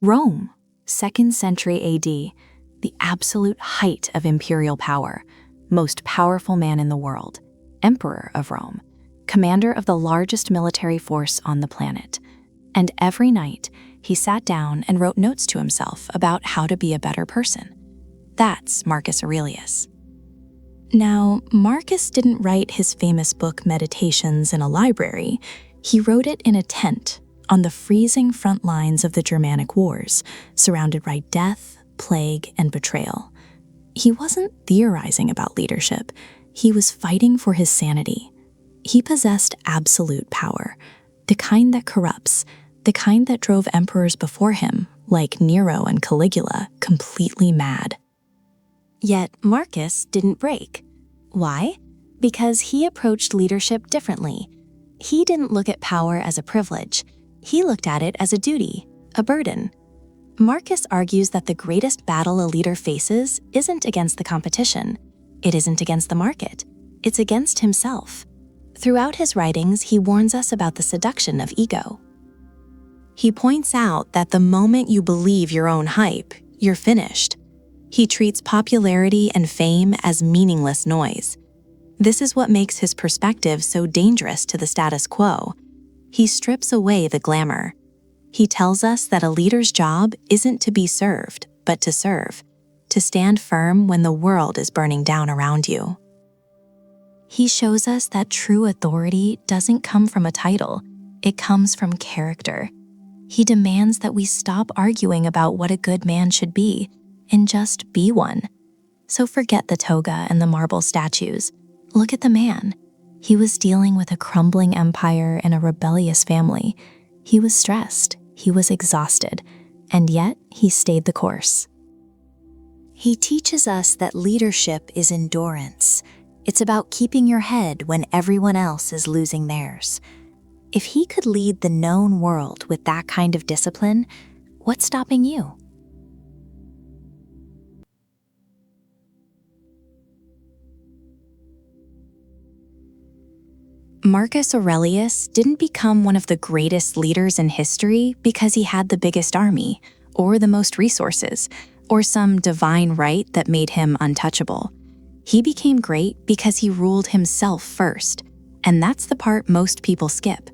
Rome, 2nd century AD, the absolute height of imperial power, most powerful man in the world, Emperor of Rome, commander of the largest military force on the planet. And every night, he sat down and wrote notes to himself about how to be a better person. That's Marcus Aurelius. Now, Marcus didn't write his famous book Meditations in a library. He wrote it in a tent on the freezing front lines of the Germanic wars, surrounded by death, plague, and betrayal. He wasn't theorizing about leadership. He was fighting for his sanity. He possessed absolute power, the kind that corrupts, the kind that drove emperors before him, like Nero and Caligula, completely mad. Yet Marcus didn't break. Why? Because he approached leadership differently. He didn't look at power as a privilege. He looked at it as a duty, a burden. Marcus argues that the greatest battle a leader faces isn't against the competition. It isn't against the market. It's against himself. Throughout his writings, he warns us about the seduction of ego. He points out that the moment you believe your own hype, you're finished. He treats popularity and fame as meaningless noise. This is what makes his perspective so dangerous to the status quo. He strips away the glamour. He tells us that a leader's job isn't to be served, but to serve, to stand firm when the world is burning down around you. He shows us that true authority doesn't come from a title, it comes from character. He demands that we stop arguing about what a good man should be and just be one. So forget the toga and the marble statues. Look at the man. He was dealing with a crumbling empire and a rebellious family. He was stressed, he was exhausted, and yet he stayed the course. He teaches us that leadership is endurance. It's about keeping your head when everyone else is losing theirs. If he could lead the known world with that kind of discipline, what's stopping you? Marcus Aurelius didn't become one of the greatest leaders in history because he had the biggest army, or the most resources, or some divine right that made him untouchable. He became great because he ruled himself first, and that's the part most people skip.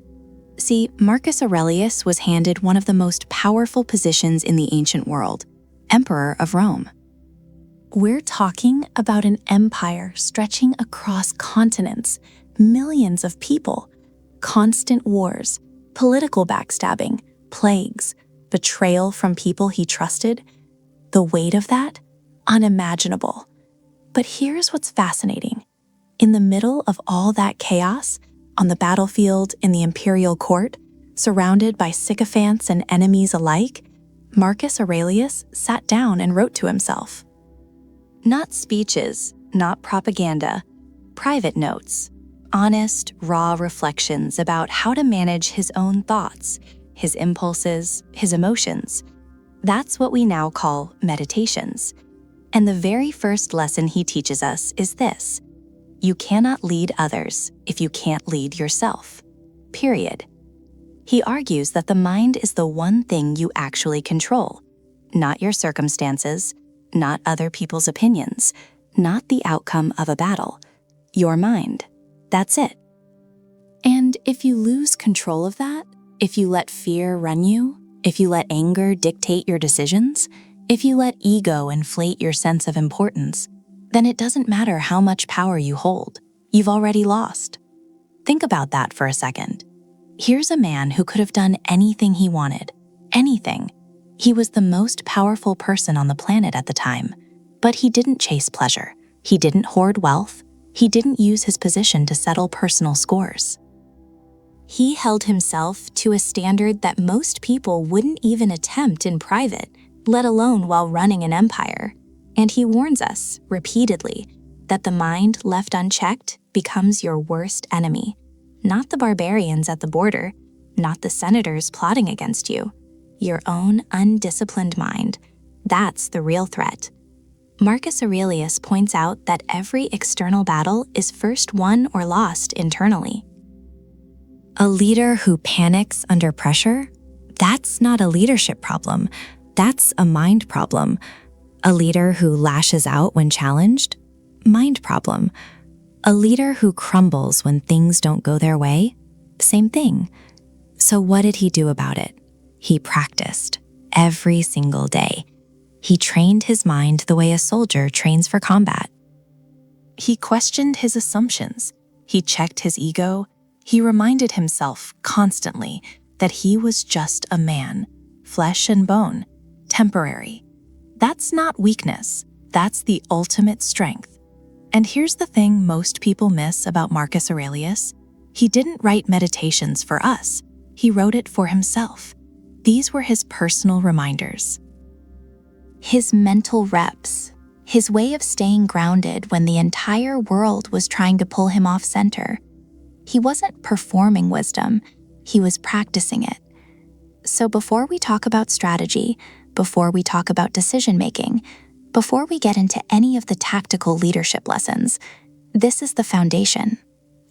See, Marcus Aurelius was handed one of the most powerful positions in the ancient world, Emperor of Rome. We're talking about an empire stretching across continents, millions of people, constant wars, political backstabbing, plagues, betrayal from people he trusted. The weight of that? Unimaginable. But here's what's fascinating. In the middle of all that chaos, on the battlefield, in the imperial court, surrounded by sycophants and enemies alike, Marcus Aurelius sat down and wrote to himself. Not speeches, not propaganda, private notes, honest, raw reflections about how to manage his own thoughts, his impulses, his emotions. That's what we now call meditations. And the very first lesson he teaches us is this: you cannot lead others if you can't lead yourself. Period. He argues that the mind is the one thing you actually control, not your circumstances, not other people's opinions, not the outcome of a battle. Your mind. That's it. And if you lose control of that, if you let fear run you, if you let anger dictate your decisions, if you let ego inflate your sense of importance, then it doesn't matter how much power you hold. You've already lost. Think about that for a second. Here's a man who could have done anything he wanted. Anything. He was the most powerful person on the planet at the time. But he didn't chase pleasure. He didn't hoard wealth. He didn't use his position to settle personal scores. He held himself to a standard that most people wouldn't even attempt in private, let alone while running an empire. And he warns us, repeatedly, that the mind left unchecked becomes your worst enemy. Not the barbarians at the border, not the senators plotting against you. Your own undisciplined mind. That's the real threat. Marcus Aurelius points out that every external battle is first won or lost internally. A leader who panics under pressure? That's not a leadership problem. That's a mind problem. A leader who lashes out when challenged? Mind problem. A leader who crumbles when things don't go their way? Same thing. So what did he do about it? He practiced every single day. He trained his mind the way a soldier trains for combat. He questioned his assumptions. He checked his ego. He reminded himself constantly that he was just a man, flesh and bone, temporary. That's not weakness. That's the ultimate strength. And here's the thing most people miss about Marcus Aurelius. He didn't write meditations for us. He wrote it for himself. These were his personal reminders. His mental reps, his way of staying grounded when the entire world was trying to pull him off center. He wasn't performing wisdom, he was practicing it. So before we talk about strategy, before we talk about decision-making, before we get into any of the tactical leadership lessons, this is the foundation.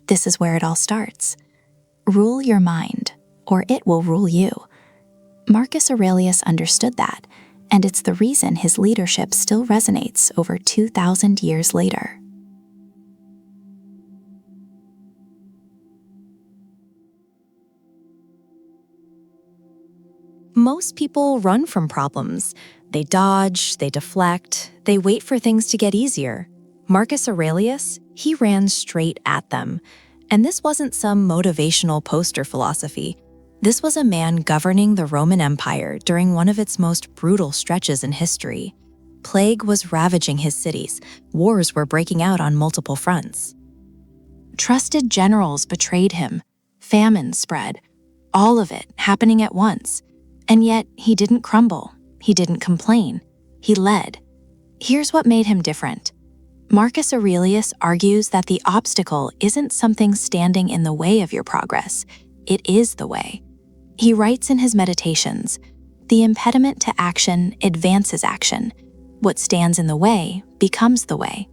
This is where it all starts. Rule your mind, or it will rule you. Marcus Aurelius understood that, and it's the reason his leadership still resonates over 2,000 years later. Most people run from problems. They dodge, they deflect, they wait for things to get easier. Marcus Aurelius, he ran straight at them. And this wasn't some motivational poster philosophy. This was a man governing the Roman Empire during one of its most brutal stretches in history. Plague was ravaging his cities. Wars were breaking out on multiple fronts. Trusted generals betrayed him. Famine spread. All of it happening at once. And yet, he didn't crumble. He didn't complain. He led. Here's what made him different. Marcus Aurelius argues that the obstacle isn't something standing in the way of your progress. It is the way. He writes in his meditations, "The impediment to action advances action. What stands in the way becomes the way."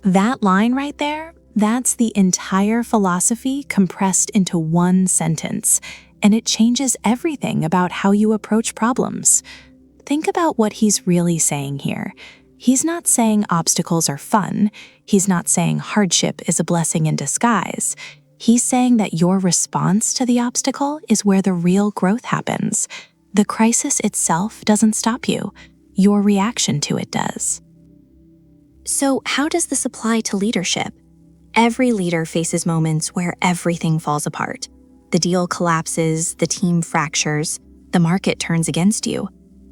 That line right there, that's the entire philosophy compressed into one sentence, and it changes everything about how you approach problems. Think about what he's really saying here. He's not saying obstacles are fun. He's not saying hardship is a blessing in disguise. He's saying that your response to the obstacle is where the real growth happens. The crisis itself doesn't stop you. Your reaction to it does. So how does this apply to leadership? Every leader faces moments where everything falls apart. The deal collapses, the team fractures, the market turns against you.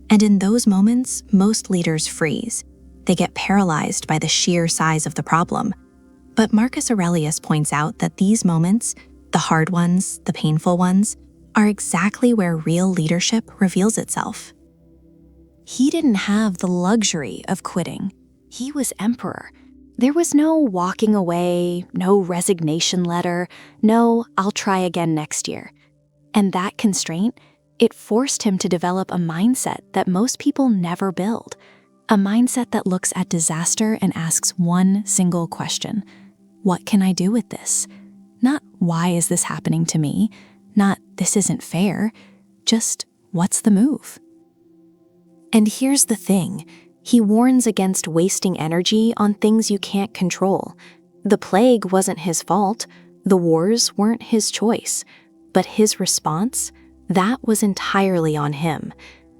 And in those moments, most leaders freeze. They get paralyzed by the sheer size of the problem. But Marcus Aurelius points out that these moments, the hard ones, the painful ones, are exactly where real leadership reveals itself. He didn't have the luxury of quitting. He was emperor. There was no walking away, no resignation letter, no "I'll try again next year." And that constraint, it forced him to develop a mindset that most people never build. A mindset that looks at disaster and asks one single question: what can I do with this? Not why is this happening to me? Not this isn't fair. Just what's the move? And here's the thing. He warns against wasting energy on things you can't control. The plague wasn't his fault. The wars weren't his choice. But his response, that was entirely on him.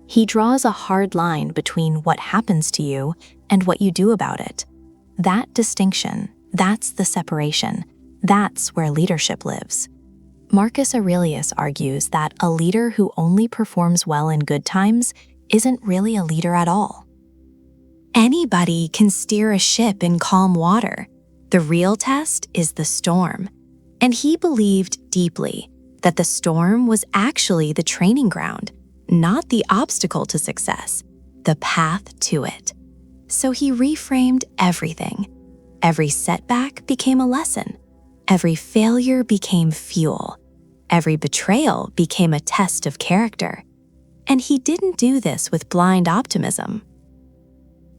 He draws a hard line between what happens to you and what you do about it. That distinction, that's the separation. That's where leadership lives. Marcus Aurelius argues that a leader who only performs well in good times isn't really a leader at all. Anybody can steer a ship in calm water. The real test is the storm. And he believed deeply that the storm was actually the training ground, not the obstacle to success, the path to it. So he reframed everything. Every setback became a lesson. Every failure became fuel. Every betrayal became a test of character. And he didn't do this with blind optimism.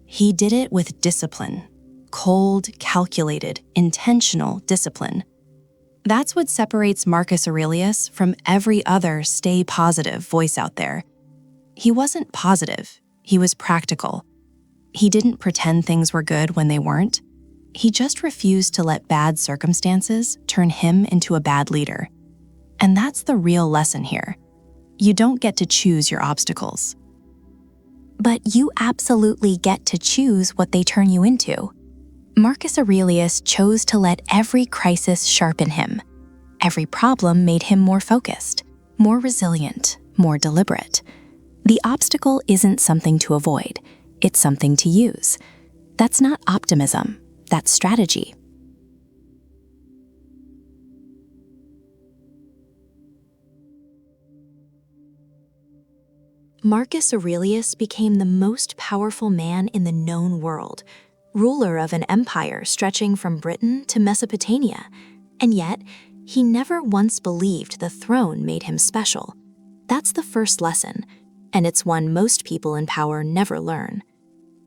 He did it with discipline. Cold, calculated, intentional discipline. That's what separates Marcus Aurelius from every other stay positive voice out there. He wasn't positive, he was practical. He didn't pretend things were good when they weren't. He just refused to let bad circumstances turn him into a bad leader. And that's the real lesson here. You don't get to choose your obstacles. But you absolutely get to choose what they turn you into. Marcus Aurelius chose to let every crisis sharpen him. Every problem made him more focused, more resilient, more deliberate. The obstacle isn't something to avoid, it's something to use. That's not optimism, that's strategy. Marcus Aurelius became the most powerful man in the known world, ruler of an empire stretching from Britain to Mesopotamia, and yet he never once believed the throne made him special. That's the first lesson, and it's one most people in power never learn.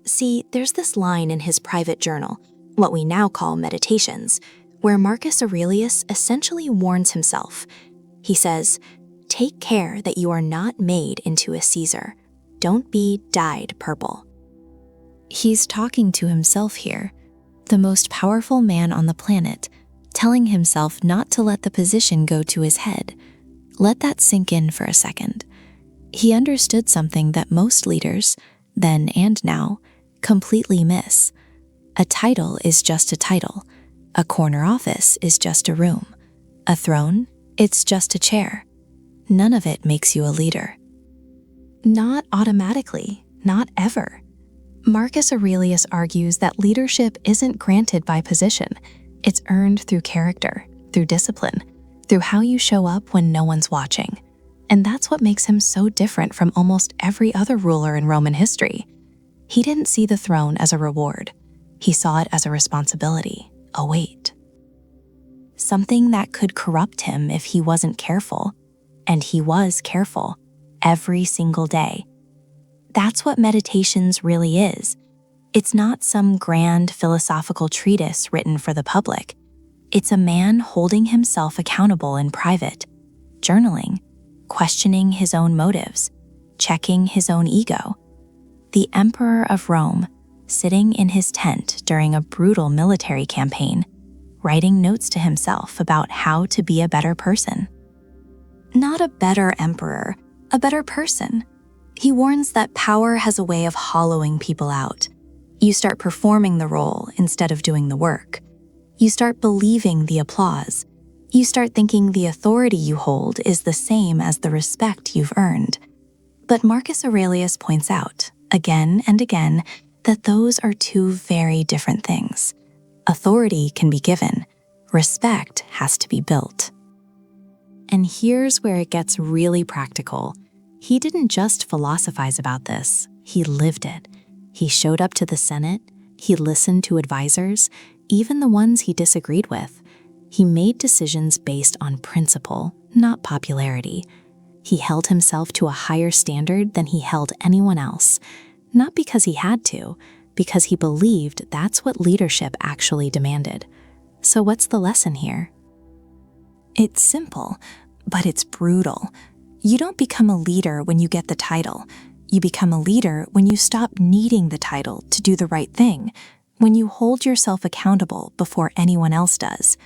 See, there's this line in his private journal, what we now call Meditations, where Marcus Aurelius essentially warns himself. He says, "Take care that you are not made into a Caesar. Don't be dyed purple." He's talking to himself here, the most powerful man on the planet, telling himself not to let the position go to his head. Let that sink in for a second. He understood something that most leaders, then and now, completely miss. A title is just a title. A corner office is just a room. A throne, it's just a chair. None of it makes you a leader. Not automatically, not ever. Marcus Aurelius argues that leadership isn't granted by position. It's earned through character, through discipline, through how you show up when no one's watching. And that's what makes him so different from almost every other ruler in Roman history. He didn't see the throne as a reward. He saw it as a responsibility, a weight. Something that could corrupt him if he wasn't careful. And he was careful, every single day. That's what Meditations really is. It's not some grand philosophical treatise written for the public. It's a man holding himself accountable in private, journaling, questioning his own motives, checking his own ego. The Emperor of Rome, sitting in his tent during a brutal military campaign, writing notes to himself about how to be a better person. Not a better emperor, a better person. He warns that power has a way of hollowing people out. You start performing the role instead of doing the work. You start believing the applause. You start thinking the authority you hold is the same as the respect you've earned. But Marcus Aurelius points out, again and again, that those are two very different things. Authority can be given. Respect has to be built. And here's where it gets really practical. He didn't just philosophize about this, he lived it. He showed up to the Senate, he listened to advisors, even the ones he disagreed with. He made decisions based on principle, not popularity. He held himself to a higher standard than he held anyone else, not because he had to, because he believed that's what leadership actually demanded. So what's the lesson here? It's simple, but it's brutal. You don't become a leader when you get the title. You become a leader when you stop needing the title to do the right thing, when you hold yourself accountable before anyone else does,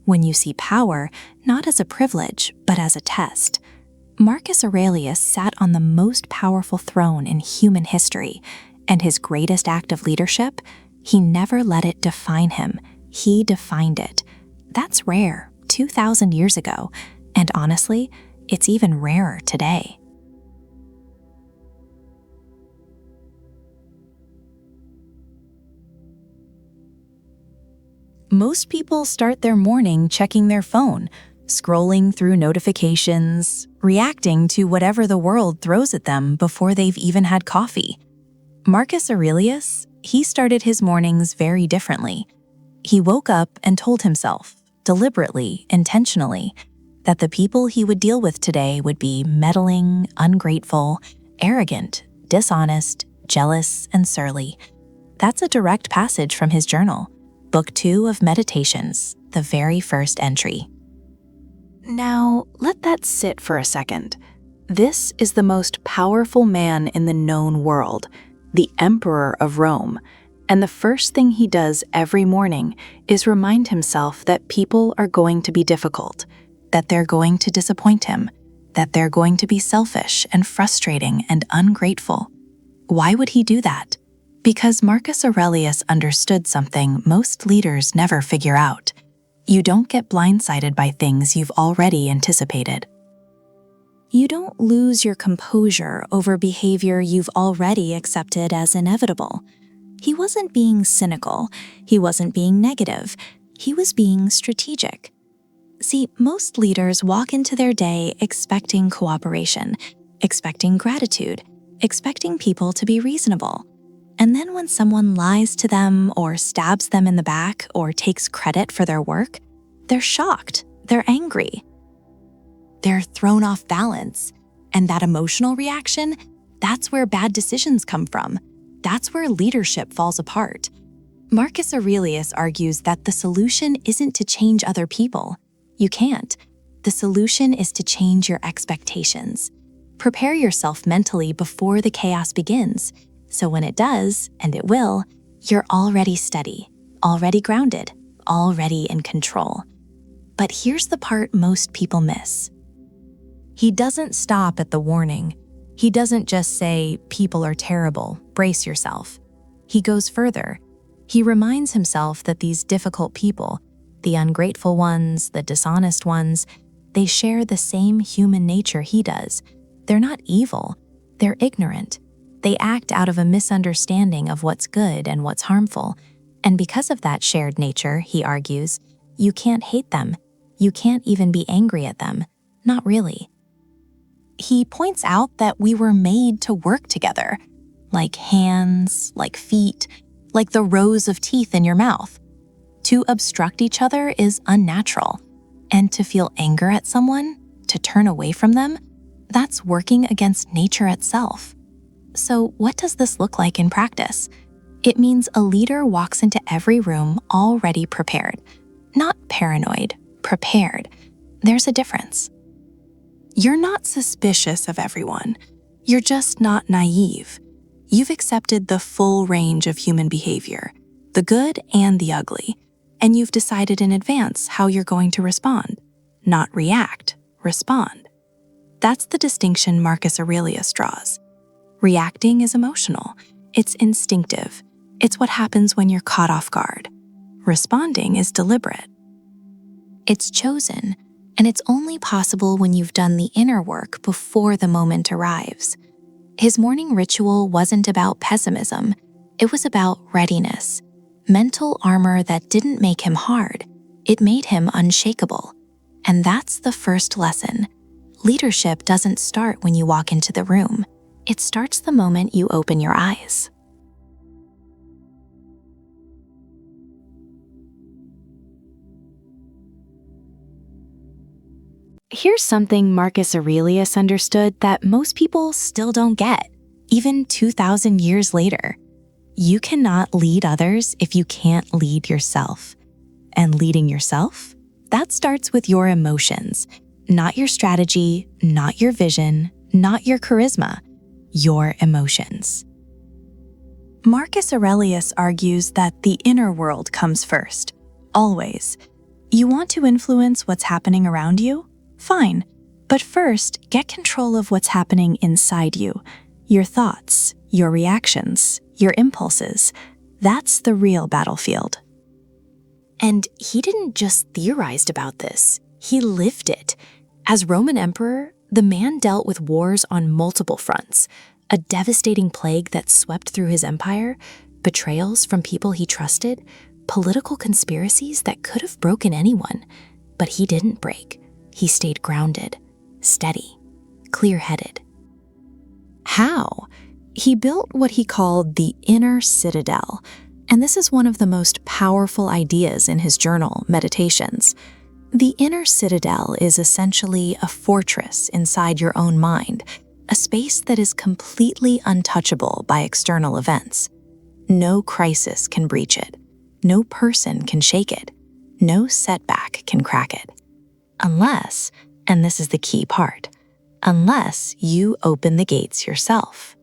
when you see power not as a privilege, but as a test. Marcus Aurelius sat on the most powerful throne in human history, and his greatest act of leadership, he never let it define him. He defined it. That's rare, 2,000 years ago, and honestly, it's even rarer today. Most people start their morning checking their phone, scrolling through notifications, reacting to whatever the world throws at them before they've even had coffee. Marcus Aurelius, he started his mornings very differently. He woke up and told himself, deliberately, intentionally, that the people he would deal with today would be meddling, ungrateful, arrogant, dishonest, jealous, and surly. That's a direct passage from his journal, Book 2 of Meditations, the very first entry. Now, let that sit for a second. This is the most powerful man in the known world, the Emperor of Rome, and the first thing he does every morning is remind himself that people are going to be difficult, that they're going to disappoint him, that they're going to be selfish and frustrating and ungrateful. Why would he do that? Because Marcus Aurelius understood something most leaders never figure out. You don't get blindsided by things you've already anticipated. You don't lose your composure over behavior you've already accepted as inevitable. He wasn't being cynical. He wasn't being negative. He was being strategic. See, most leaders walk into their day expecting cooperation, expecting gratitude, expecting people to be reasonable. And then when someone lies to them or stabs them in the back or takes credit for their work, they're shocked, they're angry. They're thrown off balance. And that emotional reaction, that's where bad decisions come from. That's where leadership falls apart. Marcus Aurelius argues that the solution isn't to change other people. You can't. The solution is to change your expectations. Prepare yourself mentally before the chaos begins, so when it does, and it will, you're already steady, already grounded, already in control. But here's the part most people miss. He doesn't stop at the warning. He doesn't just say, people are terrible, brace yourself. He goes further. He reminds himself that these difficult people, the ungrateful ones, the dishonest ones, they share the same human nature he does. They're not evil. They're ignorant. They act out of a misunderstanding of what's good and what's harmful. And because of that shared nature, he argues, you can't hate them. You can't even be angry at them. Not really. He points out that we were made to work together, like hands, like feet, like the rows of teeth in your mouth. To obstruct each other is unnatural, and to feel anger at someone, to turn away from them, that's working against nature itself. So what does this look like in practice? It means a leader walks into every room already prepared, not paranoid, prepared. There's a difference. You're not suspicious of everyone. You're just not naive. You've accepted the full range of human behavior, the good and the ugly, and you've decided in advance how you're going to respond. Not react, respond. That's the distinction Marcus Aurelius draws. Reacting is emotional. It's instinctive. It's what happens when you're caught off guard. Responding is deliberate. It's chosen. And it's only possible when you've done the inner work before the moment arrives. His morning ritual wasn't about pessimism. It was about readiness, mental armor that didn't make him hard. It made him unshakable. And that's the first lesson. Leadership doesn't start when you walk into the room. It starts the moment you open your eyes. Here's something Marcus Aurelius understood that most people still don't get, even 2,000 years later. You cannot lead others if you can't lead yourself. And leading yourself? That starts with your emotions, not your strategy, not your vision, not your charisma, your emotions. Marcus Aurelius argues that the inner world comes first, always. You want to influence what's happening around you? Fine, but first, get control of what's happening inside you. Your thoughts, your reactions, your impulses. That's the real battlefield. And he didn't just theorize about this, he lived it. As Roman emperor, the man dealt with wars on multiple fronts, a devastating plague that swept through his empire, betrayals from people he trusted, political conspiracies that could have broken anyone. But he didn't break. He stayed grounded, steady, clear-headed. How? He built what he called the inner citadel, and this is one of the most powerful ideas in his journal, Meditations. The inner citadel is essentially a fortress inside your own mind, a space that is completely untouchable by external events. No crisis can breach it. No person can shake it. No setback can crack it. Unless, and this is the key part, unless you open the gates yourself.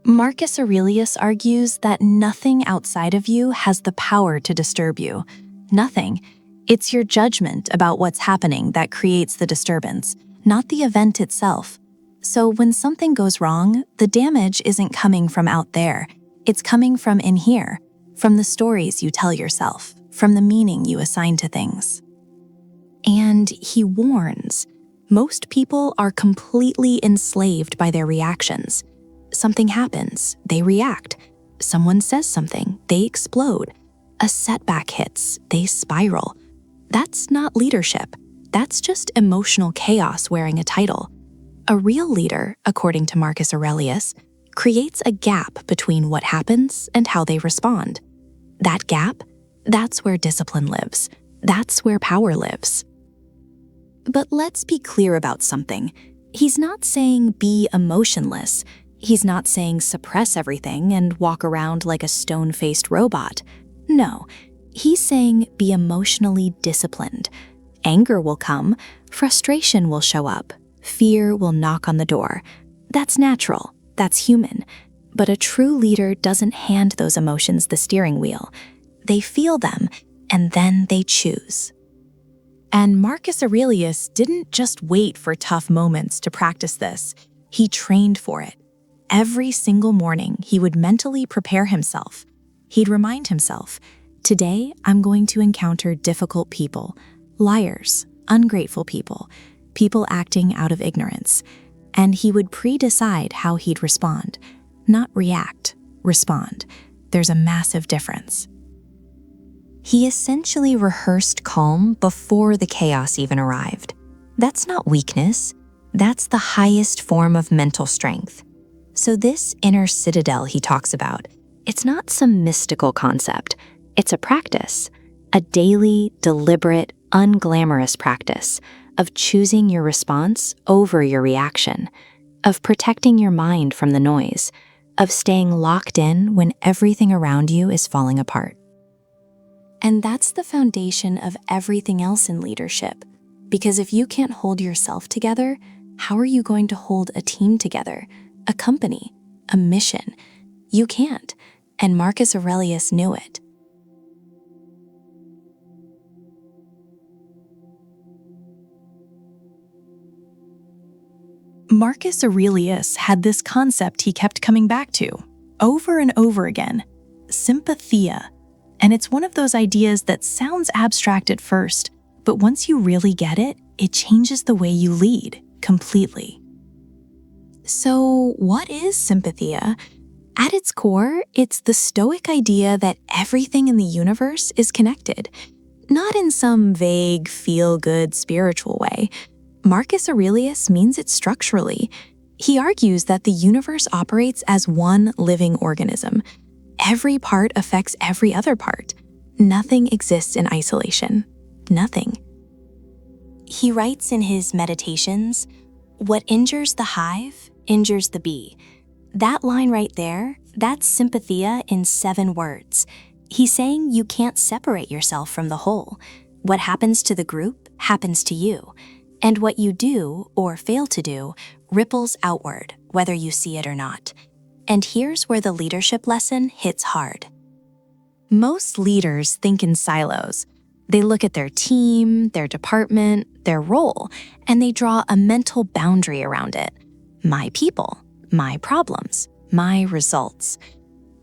Marcus Aurelius argues that nothing outside of you has the power to disturb you. Nothing. It's your judgment about what's happening that creates the disturbance, not the event itself. So when something goes wrong, the damage isn't coming from out there. It's coming from in here, from the stories you tell yourself, from the meaning you assign to things. And he warns, most people are completely enslaved by their reactions. Something happens, they react. Someone says something, they explode. A setback hits, they spiral. That's not leadership. That's just emotional chaos wearing a title. A real leader, according to Marcus Aurelius, creates a gap between what happens and how they respond. That gap, that's where discipline lives. That's where power lives. But let's be clear about something. He's not saying be emotionless. He's not saying suppress everything and walk around like a stone-faced robot. No, he's saying be emotionally disciplined. Anger will come, frustration will show up, fear will knock on the door. That's natural, that's human. But a true leader doesn't hand those emotions the steering wheel. They feel them, and then they choose. And Marcus Aurelius didn't just wait for tough moments to practice this. He trained for it. Every single morning, he would mentally prepare himself. He'd remind himself, today I'm going to encounter difficult people, liars, ungrateful people, people acting out of ignorance. And he would pre-decide how he'd respond. Not react, respond. There's a massive difference. He essentially rehearsed calm before the chaos even arrived. That's not weakness. That's the highest form of mental strength. So this inner citadel he talks about, it's not some mystical concept. It's a practice, a daily, deliberate, unglamorous practice of choosing your response over your reaction, of protecting your mind from the noise, of staying locked in when everything around you is falling apart. And that's the foundation of everything else in leadership. Because if you can't hold yourself together, how are you going to hold a team together, a company, a mission? You can't. And Marcus Aurelius knew it. Marcus Aurelius had this concept he kept coming back to, over and over again, Sympatheia. And it's one of those ideas that sounds abstract at first, but once you really get it, it changes the way you lead completely. So what is Sympatheia? At its core, it's the Stoic idea that everything in the universe is connected, not in some vague, feel-good spiritual way. Marcus Aurelius means it structurally. He argues that the universe operates as one living organism. Every part affects every other part. Nothing exists in isolation. Nothing. He writes in his Meditations, "What injures the hive injures the bee." That line right there, that's Sympatheia in 7 words. He's saying you can't separate yourself from the whole. What happens to the group happens to you. And what you do or fail to do ripples outward, whether you see it or not. And here's where the leadership lesson hits hard. Most leaders think in silos. They look at their team, their department, their role, and they draw a mental boundary around it. My people, my problems, my results.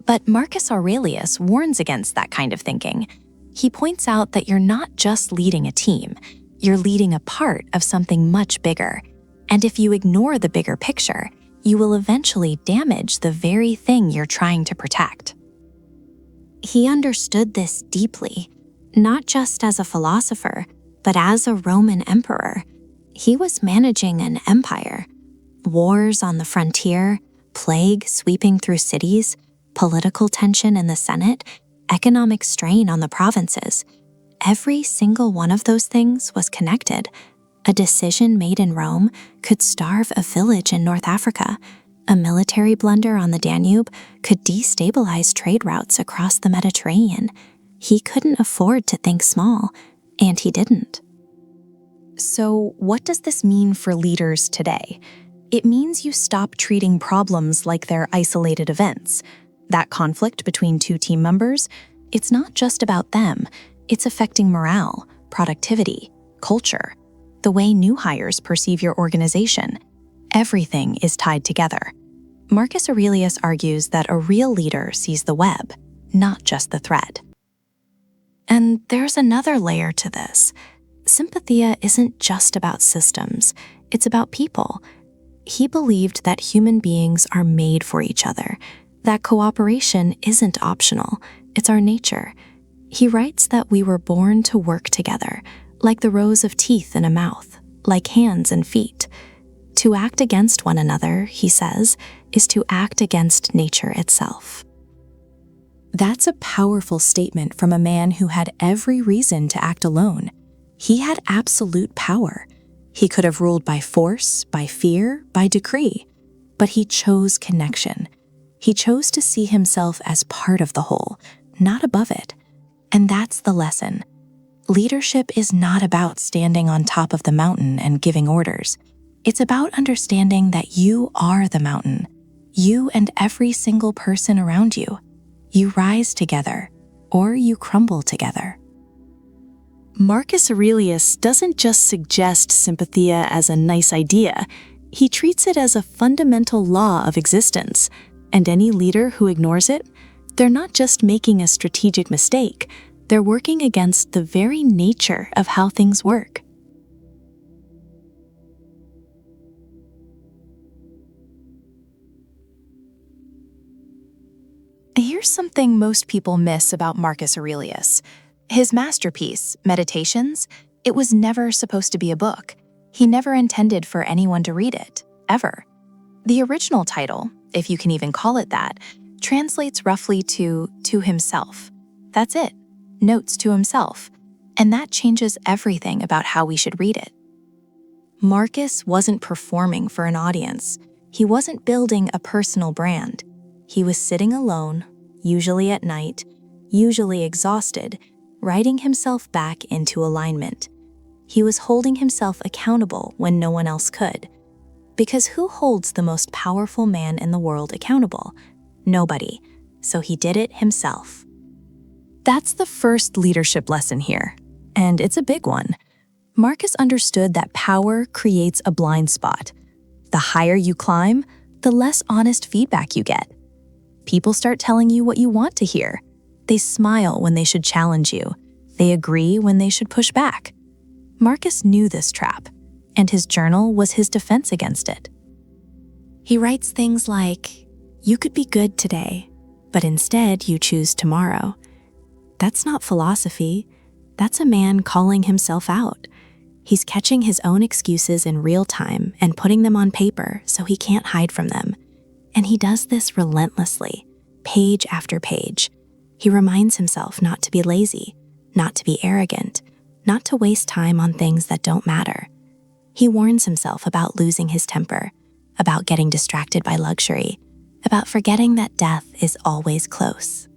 But Marcus Aurelius warns against that kind of thinking. He points out that you're not just leading a team, you're leading a part of something much bigger. And if you ignore the bigger picture, you will eventually damage the very thing you're trying to protect. He understood this deeply, not just as a philosopher, but as a Roman emperor. He was managing an empire. Wars on the frontier, plague sweeping through cities, political tension in the Senate, economic strain on the provinces. Every single one of those things was connected. A decision made in Rome could starve a village in North Africa. A military blunder on the Danube could destabilize trade routes across the Mediterranean. He couldn't afford to think small, and he didn't. So, what does this mean for leaders today? It means you stop treating problems like they're isolated events. That conflict between two team members, it's not just about them. It's affecting morale, productivity, culture, the way new hires perceive your organization. Everything is tied together. Marcus Aurelius argues that a real leader sees the web, not just the thread. And there's another layer to this. Sympatheia isn't just about systems, it's about people. He believed that human beings are made for each other, that cooperation isn't optional, it's our nature. He writes that we were born to work together, like the rows of teeth in a mouth, like hands and feet. To act against one another, he says, is to act against nature itself. That's a powerful statement from a man who had every reason to act alone. He had absolute power. He could have ruled by force, by fear, by decree. But he chose connection. He chose to see himself as part of the whole, not above it. And that's the lesson. Leadership is not about standing on top of the mountain and giving orders. It's about understanding that you are the mountain. You and every single person around you. You rise together, or you crumble together. Marcus Aurelius doesn't just suggest Sympatheia as a nice idea. He treats it as a fundamental law of existence. And any leader who ignores it, they're not just making a strategic mistake, they're working against the very nature of how things work. Here's something most people miss about Marcus Aurelius. His masterpiece, Meditations, it was never supposed to be a book. He never intended for anyone to read it, ever. The original title, if you can even call it that, translates roughly to himself. That's it, notes to himself. And that changes everything about how we should read it. Marcus wasn't performing for an audience. He wasn't building a personal brand. He was sitting alone, usually at night, usually exhausted, writing himself back into alignment. He was holding himself accountable when no one else could. Because who holds the most powerful man in the world accountable? Nobody. So he did it himself. That's the first leadership lesson here, and it's a big one. Marcus understood that power creates a blind spot. The higher you climb, the less honest feedback you get. People start telling you what you want to hear. They smile when they should challenge you. They agree when they should push back. Marcus knew this trap, and his journal was his defense against it. He writes things like, "You could be good today, but instead you choose tomorrow." That's not philosophy. That's a man calling himself out. He's catching his own excuses in real time and putting them on paper so he can't hide from them. And he does this relentlessly, page after page. He reminds himself not to be lazy, not to be arrogant, not to waste time on things that don't matter. He warns himself about losing his temper, about getting distracted by luxury, about forgetting that death is always close.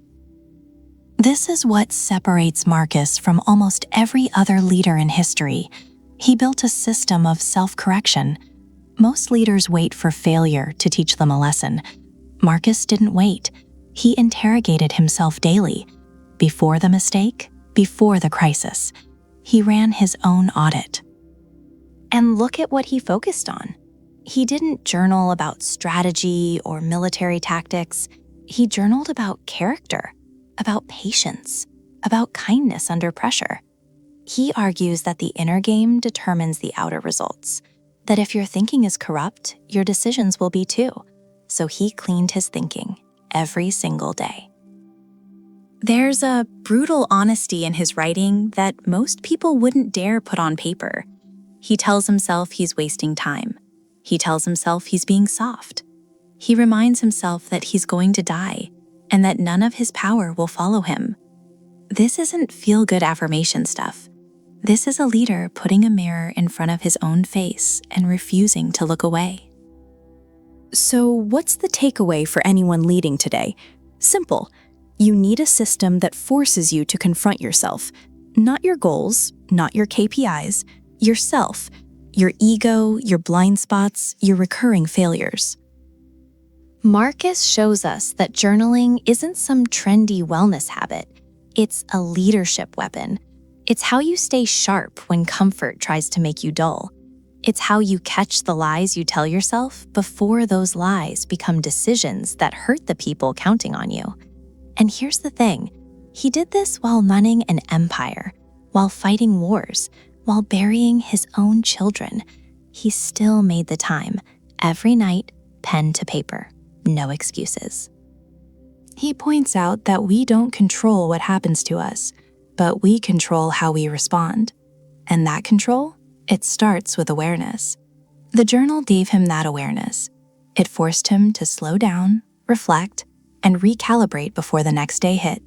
This is what separates Marcus from almost every other leader in history. He built a system of self-correction. Most leaders wait for failure to teach them a lesson. Marcus didn't wait. He interrogated himself daily. Before the mistake, before the crisis. He ran his own audit. And look at what he focused on. He didn't journal about strategy or military tactics. He journaled about character, about patience, about kindness under pressure. He argues that the inner game determines the outer results, that if your thinking is corrupt, your decisions will be too. So he cleaned his thinking every single day. There's a brutal honesty in his writing that most people wouldn't dare put on paper. He tells himself he's wasting time. He tells himself he's being soft. He reminds himself that he's going to die and that none of his power will follow him. This isn't feel-good affirmation stuff. This is a leader putting a mirror in front of his own face and refusing to look away. So what's the takeaway for anyone leading today? Simple. You need a system that forces you to confront yourself. Not your goals, not your KPIs, Yourself, your ego, your blind spots, your recurring failures. Marcus shows us that journaling isn't some trendy wellness habit. It's a leadership weapon. It's how you stay sharp when comfort tries to make you dull. It's how you catch the lies you tell yourself before those lies become decisions that hurt the people counting on you. And here's the thing, he did this while running an empire, while fighting wars, while burying his own children. He still made the time, every night, pen to paper, no excuses. He points out that we don't control what happens to us, but we control how we respond. And that control? It starts with awareness. The journal gave him that awareness. It forced him to slow down, reflect, and recalibrate before the next day hit.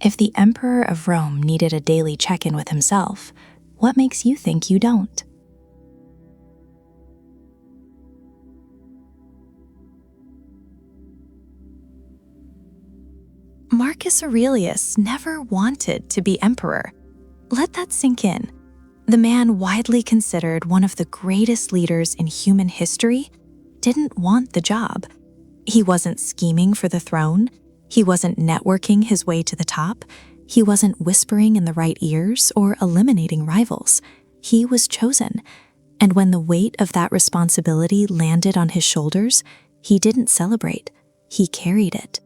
If the Emperor of Rome needed a daily check-in with himself, what makes you think you don't? Marcus Aurelius never wanted to be emperor. Let that sink in. The man widely considered one of the greatest leaders in human history didn't want the job. He wasn't scheming for the throne. He wasn't networking his way to the top. He wasn't whispering in the right ears or eliminating rivals. He was chosen. And when the weight of that responsibility landed on his shoulders, he didn't celebrate. He carried it.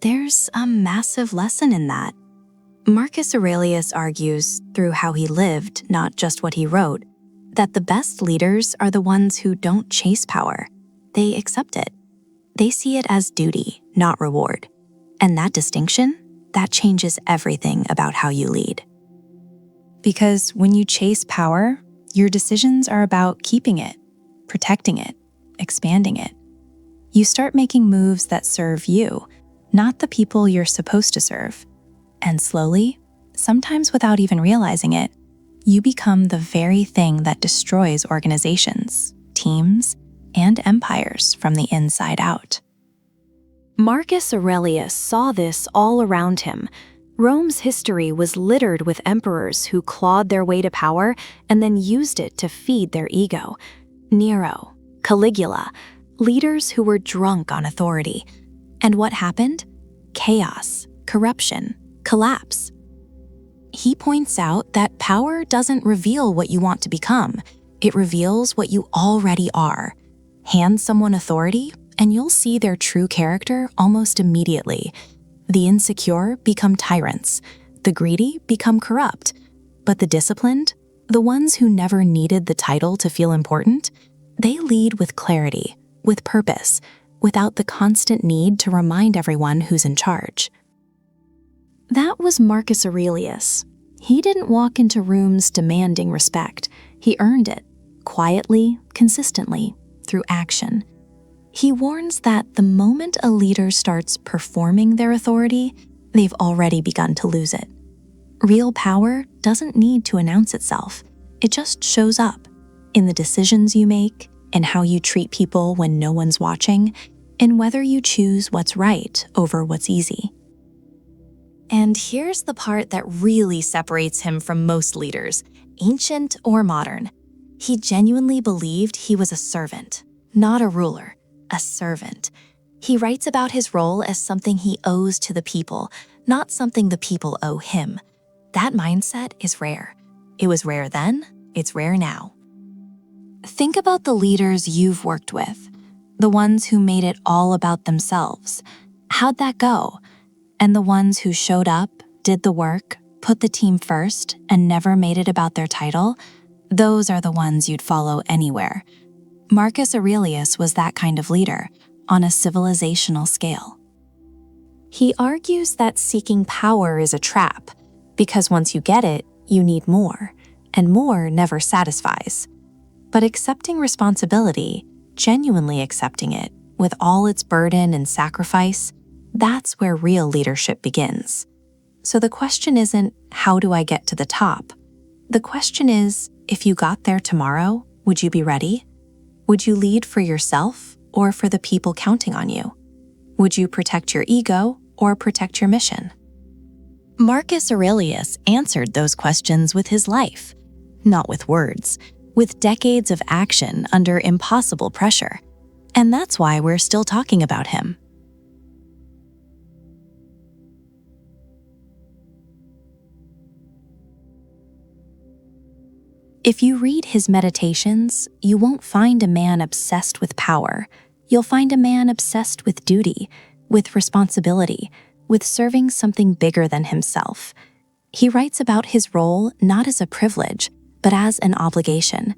There's a massive lesson in that. Marcus Aurelius argues, through how he lived, not just what he wrote, that the best leaders are the ones who don't chase power. They accept it. They see it as duty, not reward. And that distinction, that changes everything about how you lead. Because when you chase power, your decisions are about keeping it, protecting it, expanding it. You start making moves that serve you, not the people you're supposed to serve. And slowly, sometimes without even realizing it, you become the very thing that destroys organizations, teams, and empires from the inside out. Marcus Aurelius saw this all around him. Rome's history was littered with emperors who clawed their way to power and then used it to feed their ego. Nero, Caligula, leaders who were drunk on authority. And what happened? Chaos, corruption, collapse. He points out that power doesn't reveal what you want to become. It reveals what you already are. Hand someone authority, and you'll see their true character almost immediately. The insecure become tyrants. The greedy become corrupt. But the disciplined, the ones who never needed the title to feel important, they lead with clarity, with purpose, without the constant need to remind everyone who's in charge. That was Marcus Aurelius. He didn't walk into rooms demanding respect. He earned it, quietly, consistently, through action. He warns that the moment a leader starts performing their authority, they've already begun to lose it. Real power doesn't need to announce itself. It just shows up in the decisions you make, in how you treat people when no one's watching, in whether you choose what's right over what's easy. And here's the part that really separates him from most leaders, ancient or modern. He genuinely believed he was a servant, not a ruler, a servant. He writes about his role as something he owes to the people, not something the people owe him. That mindset is rare. It was rare then, it's rare now. Think about the leaders you've worked with, the ones who made it all about themselves. How'd that go? And the ones who showed up, did the work, put the team first, and never made it about their title, those are the ones you'd follow anywhere. Marcus Aurelius was that kind of leader, on a civilizational scale. He argues that seeking power is a trap, because once you get it, you need more, and more never satisfies. But accepting responsibility, genuinely accepting it, with all its burden and sacrifice, that's where real leadership begins. So the question isn't, how do I get to the top? The question is, if you got there tomorrow, would you be ready? Would you lead for yourself or for the people counting on you? Would you protect your ego or protect your mission? Marcus Aurelius answered those questions with his life. not with words, with decades of action under impossible pressure. And that's why we're still talking about him. If you read his meditations, you won't find a man obsessed with power. You'll find a man obsessed with duty, with responsibility, with serving something bigger than himself. He writes about his role not as a privilege, but as an obligation.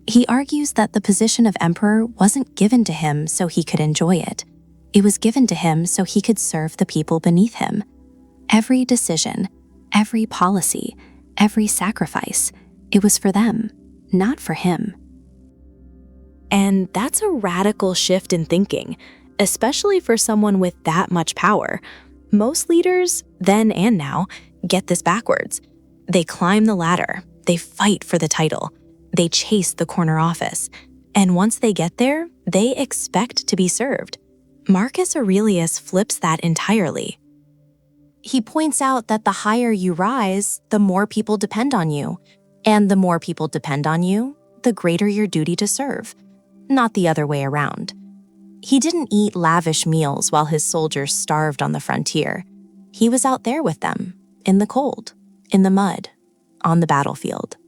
He argues that the position of emperor wasn't given to him so he could enjoy it. It was given to him so he could serve the people beneath him. Every decision, every policy, every sacrifice, it was for them, not for him. And that's a radical shift in thinking, especially for someone with that much power. Most leaders, then and now, get this backwards. They climb the ladder, they fight for the title, they chase the corner office, and once they get there, they expect to be served. Marcus Aurelius flips that entirely. He points out that the higher you rise, the more people depend on you. And the more people depend on you, the greater your duty to serve, not the other way around. He didn't eat lavish meals while his soldiers starved on the frontier. He was out there with them, in the cold, in the mud, on the battlefield.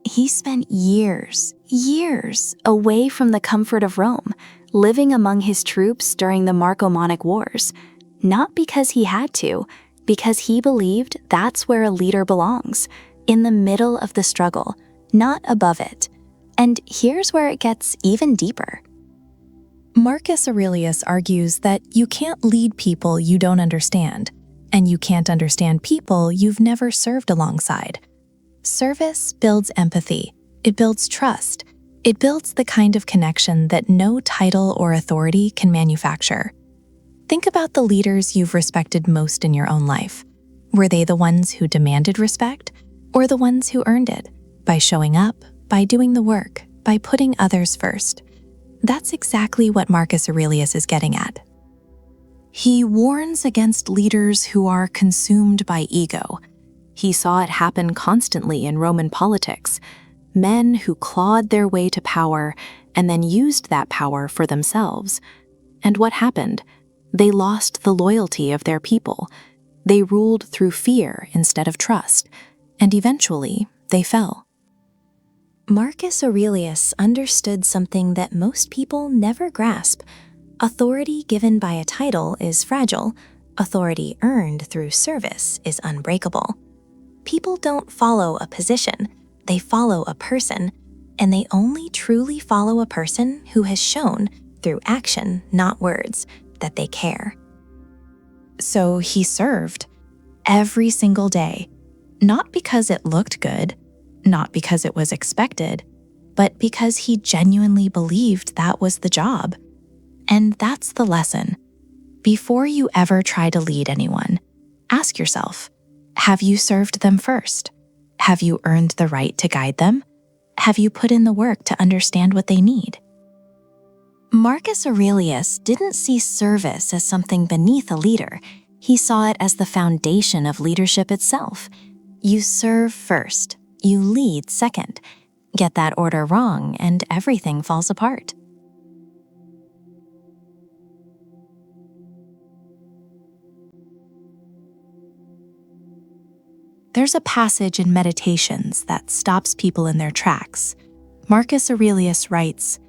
He spent years away from the comfort of Rome, living among his troops during the Marcomannic Wars, not because he had to, because he believed that's where a leader belongs, in the middle of the struggle, not above it. And here's where it gets even deeper. Marcus Aurelius argues that you can't lead people you don't understand, and you can't understand people you've never served alongside. Service builds empathy, it builds trust, it builds the kind of connection that no title or authority can manufacture. Think about the leaders you've respected most in your own life. Were they the ones who demanded respect? Or the ones who earned it, by showing up, by doing the work, by putting others first? That's exactly what Marcus Aurelius is getting at. He warns against leaders who are consumed by ego. He saw it happen constantly in Roman politics. Men who clawed their way to power and then used that power for themselves. And what happened? They lost the loyalty of their people. They ruled through fear instead of trust. And eventually, they fell. Marcus Aurelius understood something that most people never grasp. Authority given by a title is fragile. Authority earned through service is unbreakable. People don't follow a position, they follow a person, and they only truly follow a person who has shown, through action, not words, that they care. So he served every single day. Not because it looked good, not because it was expected, but because he genuinely believed that was the job. And that's the lesson. Before you ever try to lead anyone, ask yourself, have you served them first? Have you earned the right to guide them? Have you put in the work to understand what they need? Marcus Aurelius didn't see service as something beneath a leader. He saw it as the foundation of leadership itself. You serve first, you lead second. Get that order wrong, and everything falls apart. There's a passage in Meditations that stops people in their tracks. Marcus Aurelius writes,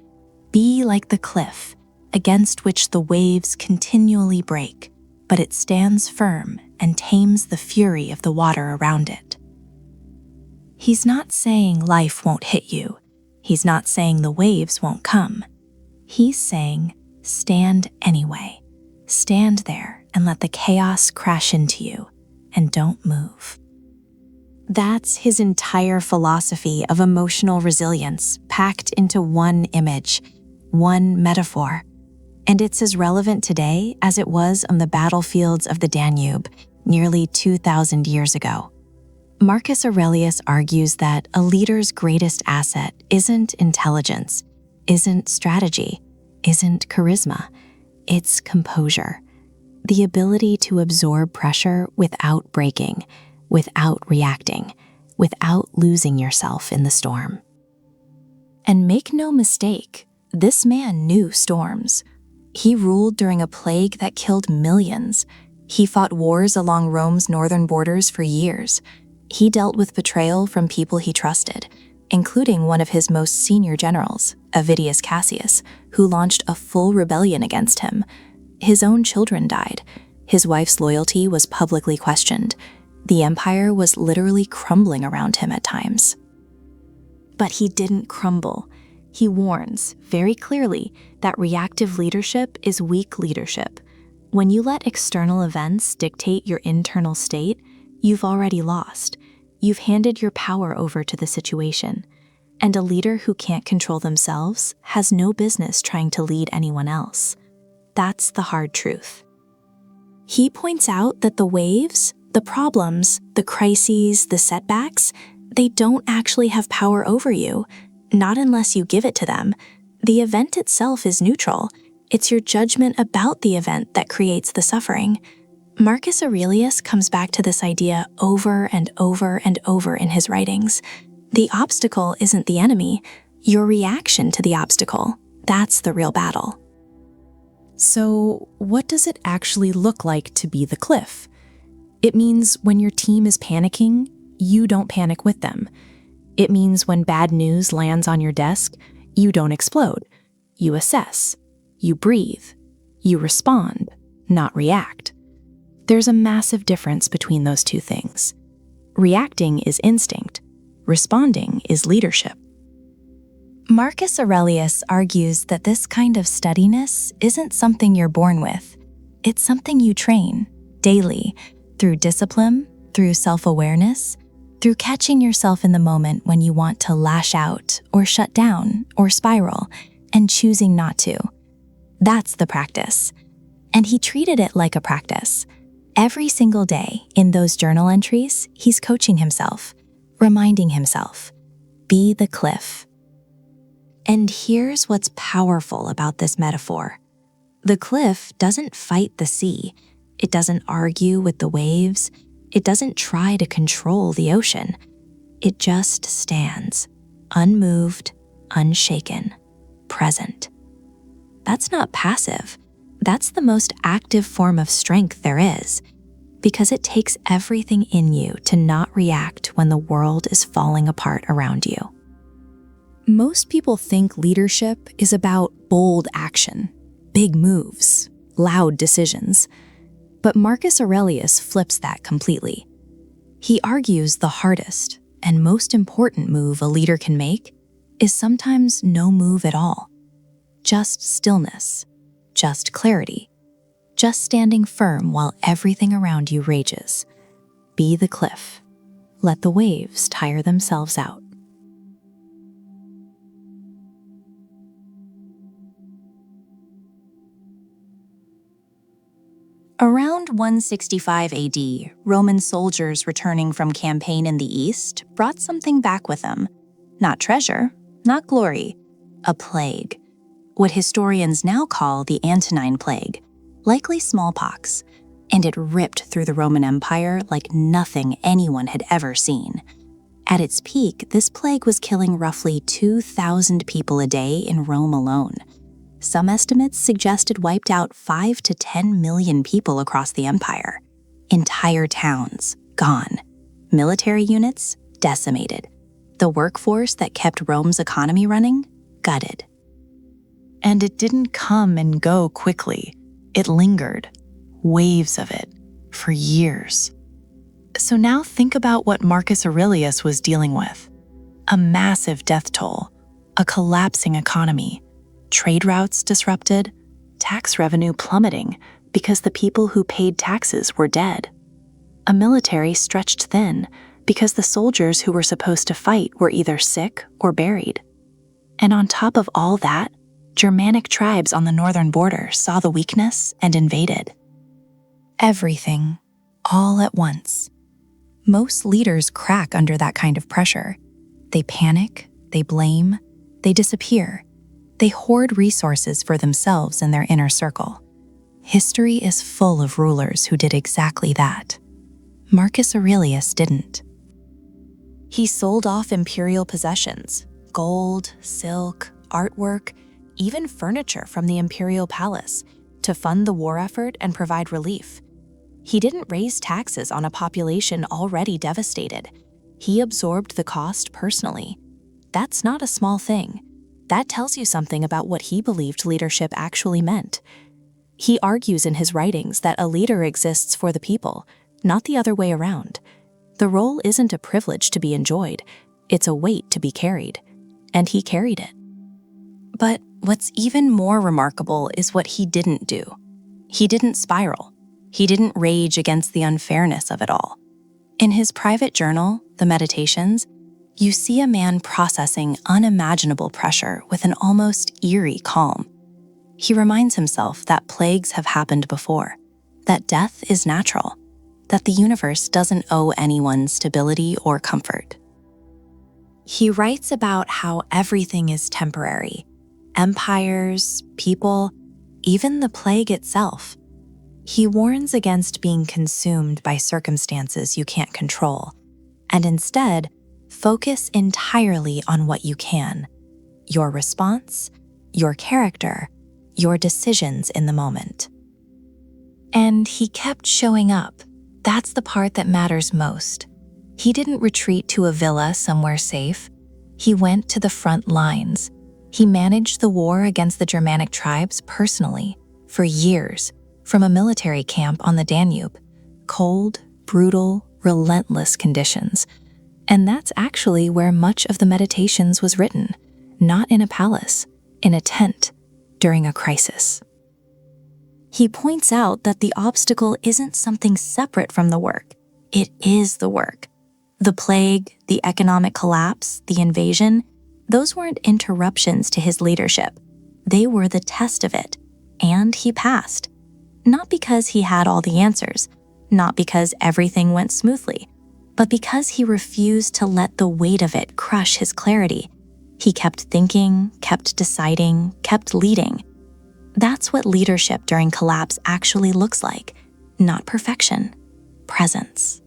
"Be like the cliff, against which the waves continually break, but it stands firm and tames the fury of the water around it." He's not saying life won't hit you. He's not saying the waves won't come. He's saying, stand anyway. Stand there and let the chaos crash into you, and don't move. That's his entire philosophy of emotional resilience packed into one image, one metaphor. And it's as relevant today as it was on the battlefields of the Danube nearly 2,000 years ago. Marcus Aurelius argues that a leader's greatest asset isn't intelligence, isn't strategy, isn't charisma. It's composure, the ability to absorb pressure without breaking, without reacting, without losing yourself in the storm. And make no mistake, this man knew storms. He ruled during a plague that killed millions. He fought wars along Rome's northern borders for years. He dealt with betrayal from people he trusted, including one of his most senior generals, Avidius Cassius, who launched a full rebellion against him. His own children died. His wife's loyalty was publicly questioned. The empire was literally crumbling around him at times. But he didn't crumble. He warns very clearly that reactive leadership is weak leadership. When you let external events dictate your internal state, you've already lost. You've handed your power over to the situation. And a leader who can't control themselves has no business trying to lead anyone else. That's the hard truth. He points out that the waves, the problems, the crises, the setbacks, they don't actually have power over you, not unless you give it to them. The event itself is neutral. It's your judgment about the event that creates the suffering. Marcus Aurelius comes back to this idea over and over and over in his writings. The obstacle isn't the enemy. Your reaction to the obstacle, that's the real battle. So, what does it actually look like to be the cliff? It means when your team is panicking, you don't panic with them. It means when bad news lands on your desk, you don't explode. You assess. You breathe. You respond, not react. There's a massive difference between those two things. Reacting is instinct. Responding is leadership. Marcus Aurelius argues that this kind of steadiness isn't something you're born with. It's something you train daily through discipline, through self-awareness, through catching yourself in the moment when you want to lash out or shut down or spiral and choosing not to. That's the practice. And he treated it like a practice. Every single day in those journal entries, he's coaching himself, reminding himself, be the cliff. And here's what's powerful about this metaphor. The cliff doesn't fight the sea. It doesn't argue with the waves. It doesn't try to control the ocean. It just stands, unmoved, unshaken, present. That's not passive. That's the most active form of strength there is, because it takes everything in you to not react when the world is falling apart around you. Most people think leadership is about bold action, big moves, loud decisions. But Marcus Aurelius flips that completely. He argues the hardest and most important move a leader can make is sometimes no move at all. Just stillness, just clarity, just standing firm while everything around you rages. Be the cliff. Let the waves tire themselves out. Around 165 AD, Roman soldiers returning from campaign in the East brought something back with them. Not treasure, not glory, a plague. What historians now call the Antonine Plague, likely smallpox, and it ripped through the Roman Empire like nothing anyone had ever seen. At its peak, this plague was killing roughly 2,000 people a day in Rome alone. Some estimates suggest it wiped out 5 to 10 million people across the empire. Entire towns gone. Military units decimated. The workforce that kept Rome's economy running gutted. And it didn't come and go quickly. It lingered, waves of it, for years. So now think about what Marcus Aurelius was dealing with. A massive death toll, a collapsing economy, trade routes disrupted, tax revenue plummeting because the people who paid taxes were dead. A military stretched thin because the soldiers who were supposed to fight were either sick or buried. And on top of all that, Germanic tribes on the northern border saw the weakness and invaded. Everything, all at once. Most leaders crack under that kind of pressure. They panic, they blame, they disappear. They hoard resources for themselves and their inner circle. History is full of rulers who did exactly that. Marcus Aurelius didn't. He sold off imperial possessions, gold, silk, artwork, even furniture from the imperial palace, to fund the war effort and provide relief. He didn't raise taxes on a population already devastated. He absorbed the cost personally. That's not a small thing. That tells you something about what he believed leadership actually meant. He argues in his writings that a leader exists for the people, not the other way around. The role isn't a privilege to be enjoyed, it's a weight to be carried. And he carried it. But what's even more remarkable is what he didn't do. He didn't spiral. He didn't rage against the unfairness of it all. In his private journal, The Meditations, you see a man processing unimaginable pressure with an almost eerie calm. He reminds himself that plagues have happened before, that death is natural, that the universe doesn't owe anyone stability or comfort. He writes about how everything is temporary: empires, people, even the plague itself. He warns against being consumed by circumstances you can't control, and instead, focus entirely on what you can: your response, your character, your decisions in the moment. And he kept showing up. That's the part that matters most. He didn't retreat to a villa somewhere safe. He went to the front lines. He managed the war against the Germanic tribes personally, for years, from a military camp on the Danube. Cold, brutal, relentless conditions. And that's actually where much of the Meditations was written, not in a palace, in a tent, during a crisis. He points out that the obstacle isn't something separate from the work. It is the work. The plague, the economic collapse, the invasion, those weren't interruptions to his leadership. They were the test of it, and he passed. Not because he had all the answers, not because everything went smoothly, but because he refused to let the weight of it crush his clarity. He kept thinking, kept deciding, kept leading. That's what leadership during collapse actually looks like. Not perfection, presence.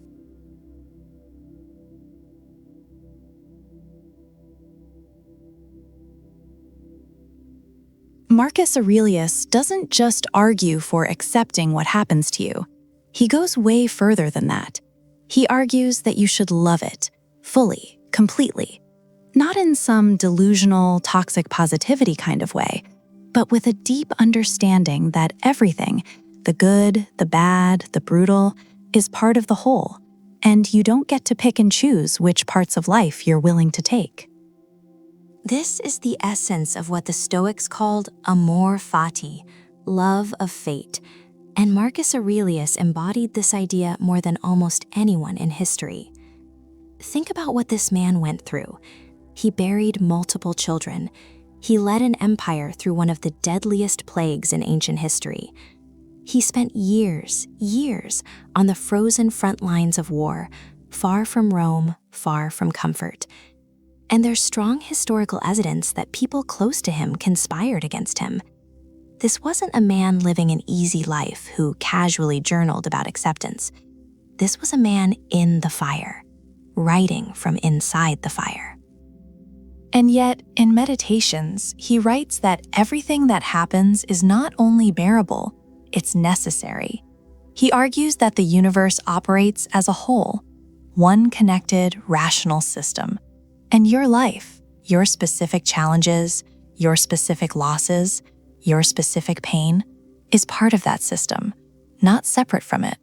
Marcus Aurelius doesn't just argue for accepting what happens to you. He goes way further than that. He argues that you should love it, fully, completely. Not in some delusional, toxic positivity kind of way, but with a deep understanding that everything, the good, the bad, the brutal, is part of the whole, and you don't get to pick and choose which parts of life you're willing to take. This is the essence of what the Stoics called Amor Fati, love of fate, and Marcus Aurelius embodied this idea more than almost anyone in history. Think about what this man went through. He buried multiple children. He led an empire through one of the deadliest plagues in ancient history. He spent years on the frozen front lines of war, far from Rome, far from comfort. And there's strong historical evidence that people close to him conspired against him. This wasn't a man living an easy life who casually journaled about acceptance. This was a man in the fire, writing from inside the fire. And yet, in Meditations, he writes that everything that happens is not only bearable, it's necessary. He argues that the universe operates as a whole, one connected, rational system. And your life, your specific challenges, your specific losses, your specific pain, is part of that system, not separate from it,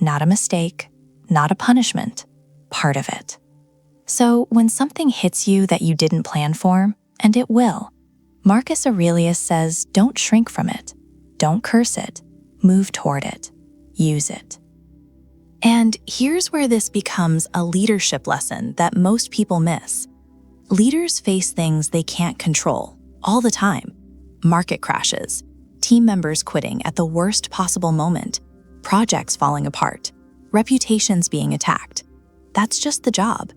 not a mistake, not a punishment, part of it. So when something hits you that you didn't plan for, and it will, Marcus Aurelius says don't shrink from it, don't curse it, move toward it, use it. And here's where this becomes a leadership lesson that most people miss. Leaders face things they can't control all the time. Market crashes, team members quitting at the worst possible moment, projects falling apart, reputations being attacked. That's just the job.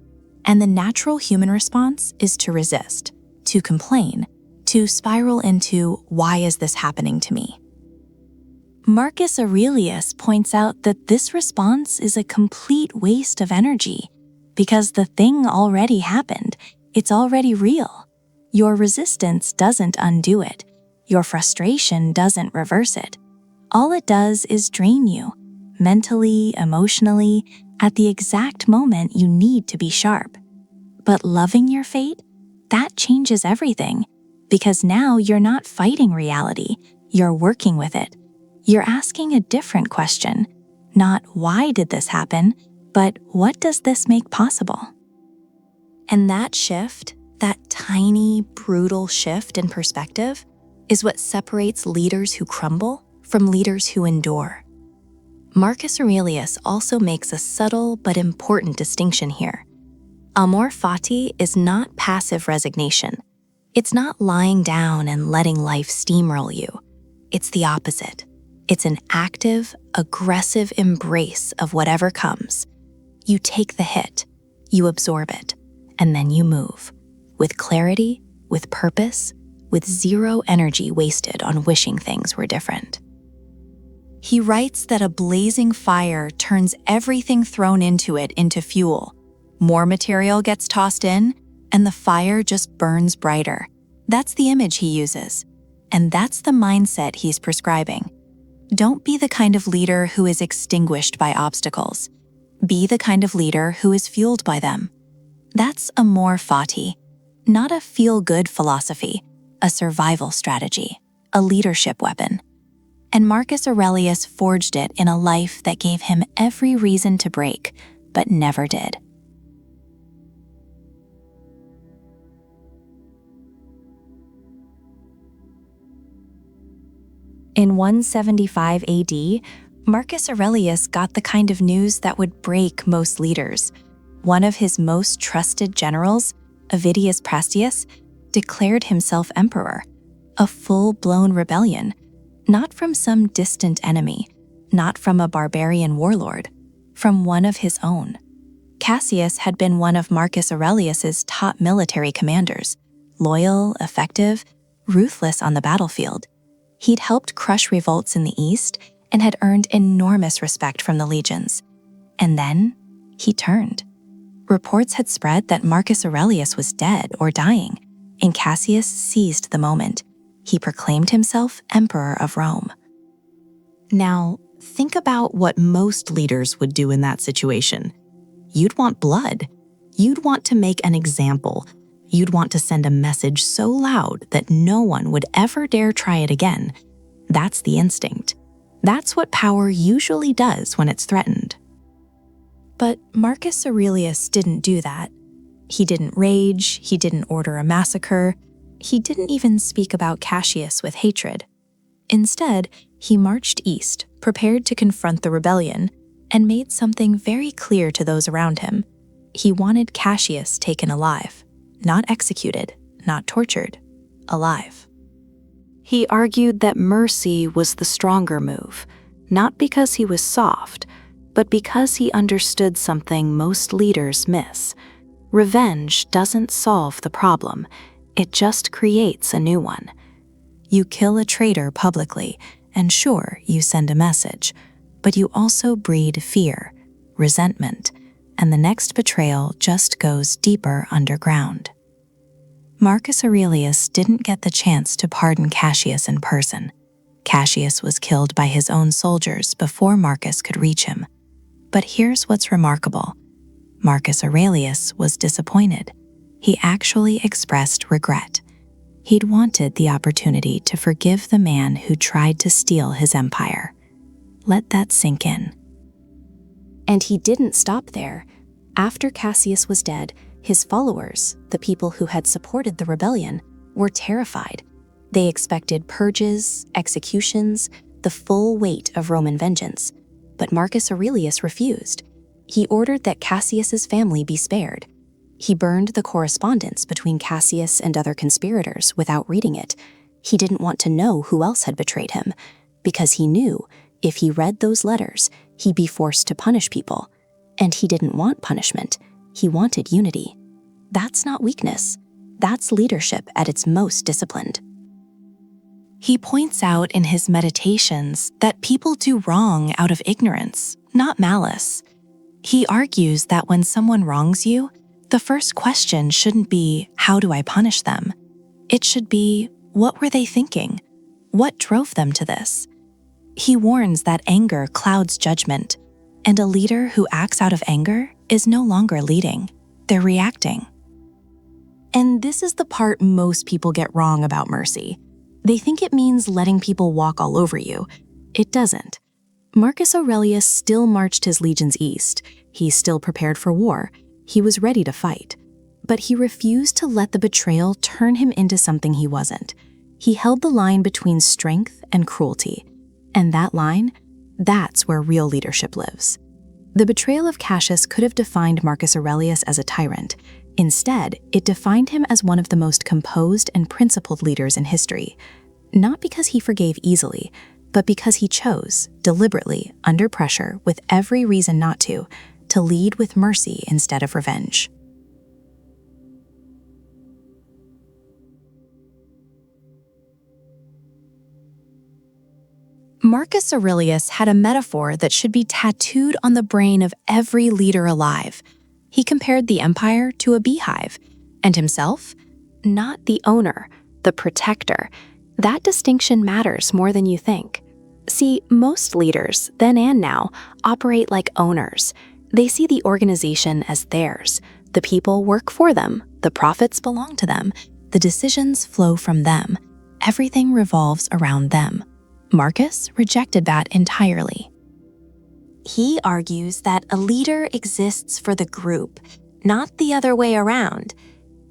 And the natural human response is to resist, to complain, to spiral into, why is this happening to me? Marcus Aurelius points out that this response is a complete waste of energy because the thing already happened. It's already real. Your resistance doesn't undo it. Your frustration doesn't reverse it. All it does is drain you, mentally, emotionally, at the exact moment you need to be sharp. But loving your fate, that changes everything, because now you're not fighting reality, you're working with it. You're asking a different question, not why did this happen, but what does this make possible? And that shift, that tiny, brutal shift in perspective, is what separates leaders who crumble from leaders who endure. Marcus Aurelius also makes a subtle but important distinction here. Amor Fati is not passive resignation. It's not lying down and letting life steamroll you. It's the opposite. It's an active, aggressive embrace of whatever comes. You take the hit, you absorb it, and then you move. With clarity, with purpose, with zero energy wasted on wishing things were different. He writes that a blazing fire turns everything thrown into it into fuel. More material gets tossed in, and the fire just burns brighter. That's the image he uses, and that's the mindset he's prescribing. Don't be the kind of leader who is extinguished by obstacles. Be the kind of leader who is fueled by them. That's Amor Fati, not a feel-good philosophy, a survival strategy, a leadership weapon. And Marcus Aurelius forged it in a life that gave him every reason to break, but never did. In 175 AD, Marcus Aurelius got the kind of news that would break most leaders. One of his most trusted generals, Avidius Pratius, declared himself emperor, a full-blown rebellion, not from some distant enemy, not from a barbarian warlord, from one of his own. Cassius had been one of Marcus Aurelius's top military commanders, loyal, effective, ruthless on the battlefield. He'd helped crush revolts in the East and had earned enormous respect from the legions. And then he turned. Reports had spread that Marcus Aurelius was dead or dying, and Cassius seized the moment. He proclaimed himself Emperor of Rome. Now, think about what most leaders would do in that situation. You'd want blood. You'd want to make an example. You'd want to send a message so loud that no one would ever dare try it again. That's the instinct. That's what power usually does when it's threatened. But Marcus Aurelius didn't do that. He didn't rage, he didn't order a massacre, he didn't even speak about Cassius with hatred. Instead, he marched east, prepared to confront the rebellion, and made something very clear to those around him. He wanted Cassius taken alive, not executed, not tortured, alive. He argued that mercy was the stronger move, not because he was soft, but because he understood something most leaders miss. Revenge doesn't solve the problem, it just creates a new one. You kill a traitor publicly, and sure, you send a message, but you also breed fear, resentment, and the next betrayal just goes deeper underground. Marcus Aurelius didn't get the chance to pardon Cassius in person. Cassius was killed by his own soldiers before Marcus could reach him. But here's what's remarkable. Marcus Aurelius was disappointed. He actually expressed regret. He'd wanted the opportunity to forgive the man who tried to steal his empire. Let that sink in. And he didn't stop there. After Cassius was dead, his followers, the people who had supported the rebellion, were terrified. They expected purges, executions, the full weight of Roman vengeance. But Marcus Aurelius refused. He ordered that Cassius's family be spared. He burned the correspondence between Cassius and other conspirators without reading it. He didn't want to know who else had betrayed him, because he knew if he read those letters, he'd be forced to punish people. And he didn't want punishment. He wanted unity. That's not weakness. That's leadership at its most disciplined. He points out in his meditations that people do wrong out of ignorance, not malice. He argues that when someone wrongs you, the first question shouldn't be, how do I punish them? It should be, what were they thinking? What drove them to this? He warns that anger clouds judgment, and a leader who acts out of anger is no longer leading, they're reacting. And this is the part most people get wrong about mercy. They think it means letting people walk all over you. It doesn't. Marcus Aurelius still marched his legions east. He still prepared for war. He was ready to fight. But he refused to let the betrayal turn him into something he wasn't. He held the line between strength and cruelty. And that line, that's where real leadership lives. The betrayal of Cassius could have defined Marcus Aurelius as a tyrant. Instead, it defined him as one of the most composed and principled leaders in history. Not because he forgave easily, but because he chose, deliberately, under pressure, with every reason not to lead with mercy instead of revenge. Marcus Aurelius had a metaphor that should be tattooed on the brain of every leader alive. He compared the empire to a beehive, and himself, not the owner, the protector. That distinction matters more than you think. See, most leaders, then and now, operate like owners. They see the organization as theirs. The people work for them. The profits belong to them. The decisions flow from them. Everything revolves around them. Marcus rejected that entirely. He argues that a leader exists for the group, not the other way around.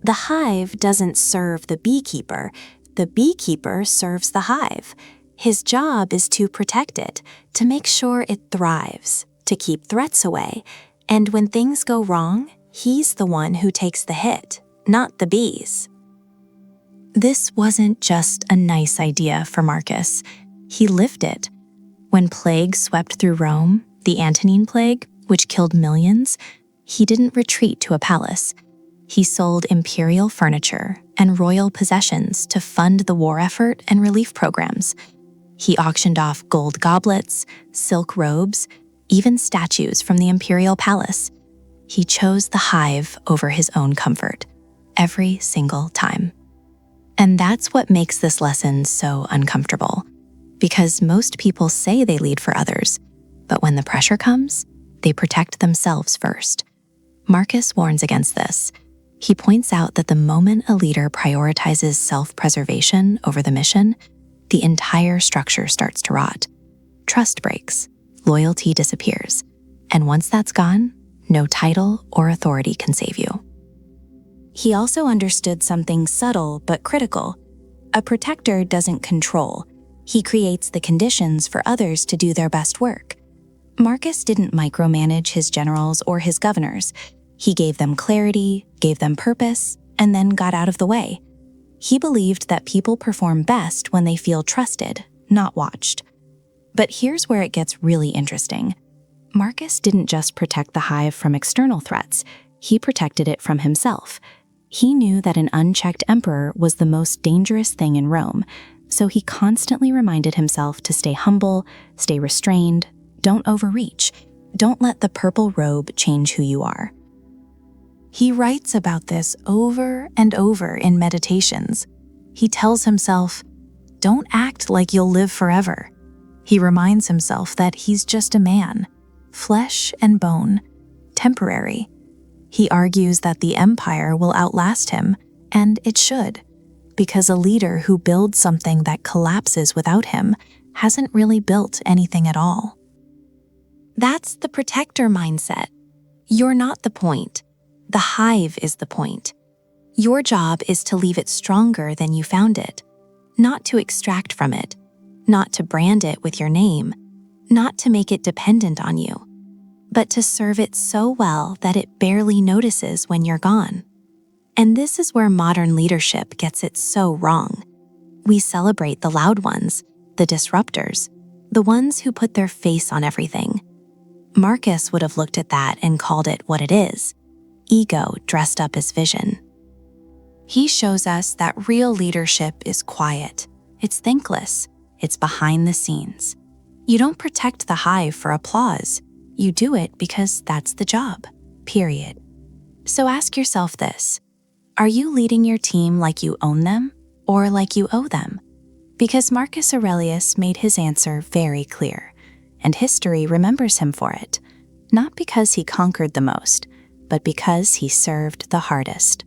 The hive doesn't serve the beekeeper serves the hive. His job is to protect it, to make sure it thrives, to keep threats away. And when things go wrong, he's the one who takes the hit, not the bees. This wasn't just a nice idea for Marcus. He lived it. When plague swept through Rome, the Antonine Plague, which killed millions, he didn't retreat to a palace. He sold imperial furniture and royal possessions to fund the war effort and relief programs. He auctioned off gold goblets, silk robes, even statues from the imperial palace. He chose the hive over his own comfort, every single time. And that's what makes this lesson so uncomfortable. Because most people say they lead for others, but when the pressure comes, they protect themselves first. Marcus warns against this. He points out that the moment a leader prioritizes self-preservation over the mission, the entire structure starts to rot. Trust breaks, loyalty disappears, and once that's gone, no title or authority can save you. He also understood something subtle but critical. A protector doesn't control. He creates the conditions for others to do their best work. Marcus didn't micromanage his generals or his governors. He gave them clarity, gave them purpose, and then got out of the way. He believed that people perform best when they feel trusted, not watched. But here's where it gets really interesting. Marcus didn't just protect the hive from external threats, he protected it from himself. He knew that an unchecked emperor was the most dangerous thing in Rome, so he constantly reminded himself to stay humble, stay restrained, don't overreach, don't let the purple robe change who you are. He writes about this over and over in Meditations. He tells himself, don't act like you'll live forever. He reminds himself that he's just a man, flesh and bone, temporary. He argues that the empire will outlast him, and it should, because a leader who builds something that collapses without him hasn't really built anything at all. That's the protector mindset. You're not the point. The hive is the point. Your job is to leave it stronger than you found it, not to extract from it, not to brand it with your name, not to make it dependent on you, but to serve it so well that it barely notices when you're gone. And this is where modern leadership gets it so wrong. We celebrate the loud ones, the disruptors, the ones who put their face on everything. Marcus would have looked at that and called it what it is: ego dressed up as vision. He shows us that real leadership is quiet, it's thankless, it's behind the scenes. You don't protect the hive for applause. You do it because that's the job, period. So ask yourself this: are you leading your team like you own them or like you owe them? Because Marcus Aurelius made his answer very clear, and history remembers him for it, not because he conquered the most, but because he served the hardest.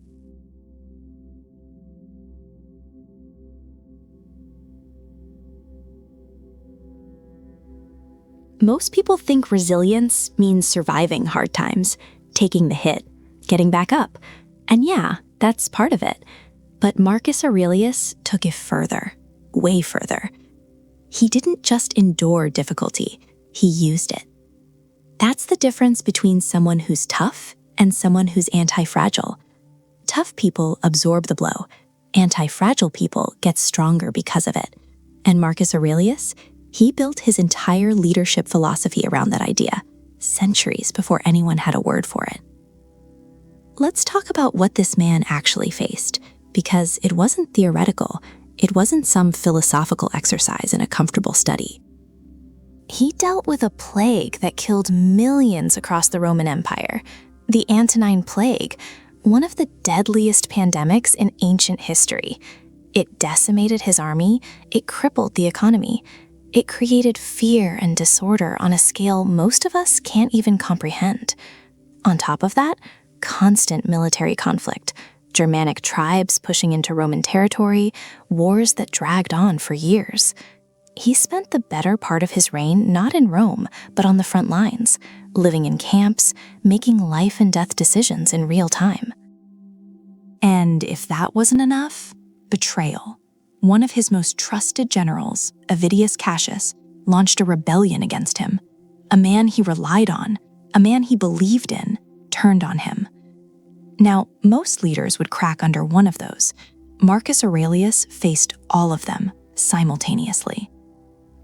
Most people think resilience means surviving hard times, taking the hit, getting back up. And yeah, that's part of it. But Marcus Aurelius took it further, way further. He didn't just endure difficulty, he used it. That's the difference between someone who's tough and someone who's anti-fragile. Tough people absorb the blow. Anti-fragile people get stronger because of it. And Marcus Aurelius, he built his entire leadership philosophy around that idea, centuries before anyone had a word for it. Let's talk about what this man actually faced, because it wasn't theoretical. It wasn't some philosophical exercise in a comfortable study. He dealt with a plague that killed millions across the Roman Empire, the Antonine Plague, one of the deadliest pandemics in ancient history. It decimated his army, it crippled the economy. It created fear and disorder on a scale most of us can't even comprehend. On top of that, constant military conflict, Germanic tribes pushing into Roman territory, wars that dragged on for years. He spent the better part of his reign not in Rome, but on the front lines, living in camps, making life and death decisions in real time. And if that wasn't enough, betrayal. One of his most trusted generals, Avidius Cassius, launched a rebellion against him. A man he relied on, a man he believed in, turned on him. Now, most leaders would crack under one of those. Marcus Aurelius faced all of them simultaneously.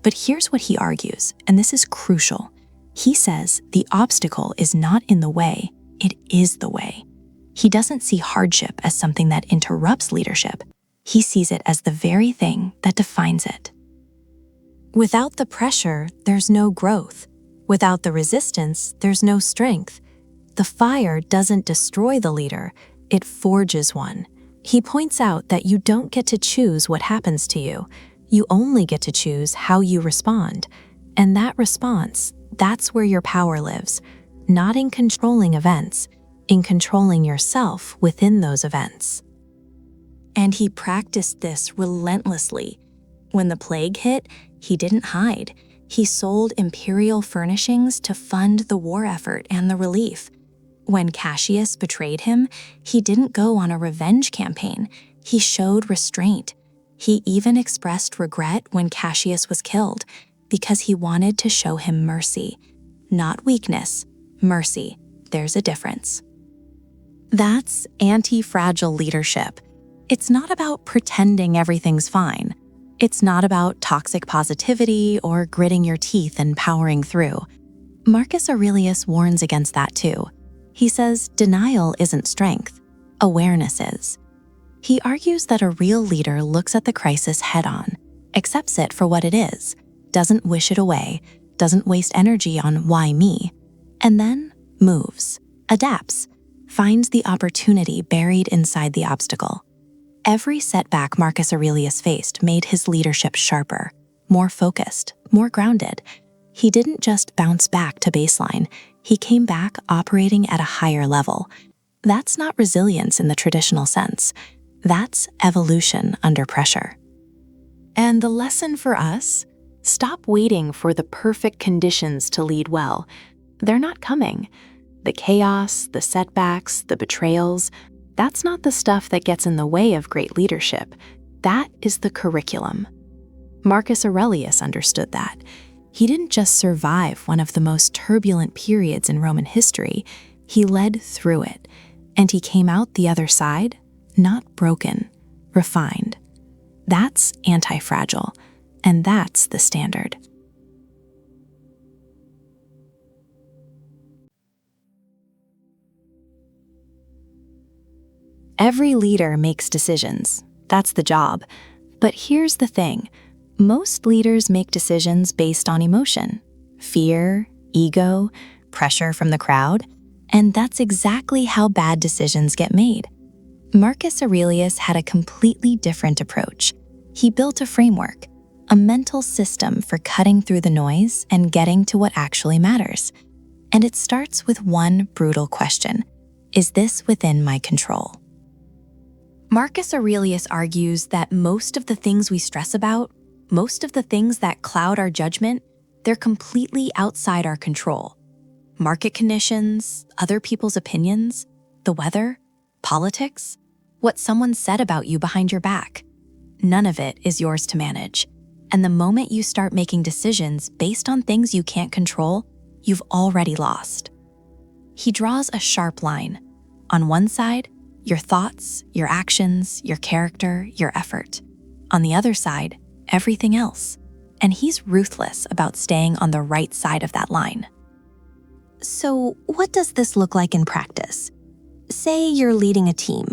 But here's what he argues, and this is crucial. He says the obstacle is not in the way, it is the way. He doesn't see hardship as something that interrupts leadership. He sees it as the very thing that defines it. Without the pressure, there's no growth. Without the resistance, there's no strength. The fire doesn't destroy the leader, it forges one. He points out that you don't get to choose what happens to you. You only get to choose how you respond. And that response, that's where your power lives. Not in controlling events, in controlling yourself within those events. And he practiced this relentlessly. When the plague hit, he didn't hide. He sold imperial furnishings to fund the war effort and the relief. When Cassius betrayed him, he didn't go on a revenge campaign. He showed restraint. He even expressed regret when Cassius was killed, because he wanted to show him mercy. Not weakness, mercy. There's a difference. That's anti-fragile leadership. It's not about pretending everything's fine. It's not about toxic positivity or gritting your teeth and powering through. Marcus Aurelius warns against that too. He says denial isn't strength, awareness is. He argues that a real leader looks at the crisis head-on, accepts it for what it is, doesn't wish it away, doesn't waste energy on why me, and then moves, adapts, finds the opportunity buried inside the obstacle. Every setback Marcus Aurelius faced made his leadership sharper, more focused, more grounded. He didn't just bounce back to baseline, he came back operating at a higher level. That's not resilience in the traditional sense. That's evolution under pressure. And the lesson for us? Stop waiting for the perfect conditions to lead well. They're not coming. The chaos, the setbacks, the betrayals, that's not the stuff that gets in the way of great leadership. That is the curriculum. Marcus Aurelius understood that. He didn't just survive one of the most turbulent periods in Roman history, he led through it, and he came out the other side, not broken, refined. That's anti-fragile, and that's the standard. Every leader makes decisions. That's the job. But here's the thing. Most leaders make decisions based on emotion, fear, ego, pressure from the crowd, and that's exactly how bad decisions get made. Marcus Aurelius had a completely different approach. He built a framework, a mental system for cutting through the noise and getting to what actually matters. And it starts with one brutal question: is this within my control? Marcus Aurelius argues that most of the things we stress about, most of the things that cloud our judgment, they're completely outside our control. Market conditions, other people's opinions, the weather, politics, what someone said about you behind your back. None of it is yours to manage. And the moment you start making decisions based on things you can't control, you've already lost. He draws a sharp line. On one side, your thoughts, your actions, your character, your effort. On the other side, everything else. And he's ruthless about staying on the right side of that line. So, what does this look like in practice? Say you're leading a team.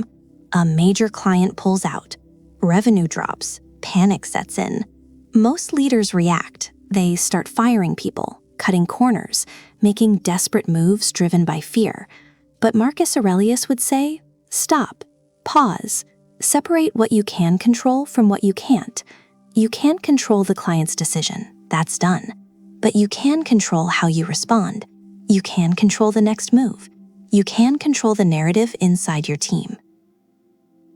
A major client pulls out. Revenue drops. Panic sets in. Most leaders react. They start firing people, cutting corners, making desperate moves driven by fear. But Marcus Aurelius would say, stop, pause, separate what you can control from what you can't. You can't control the client's decision, that's done. But you can control how you respond. You can control the next move. You can control the narrative inside your team.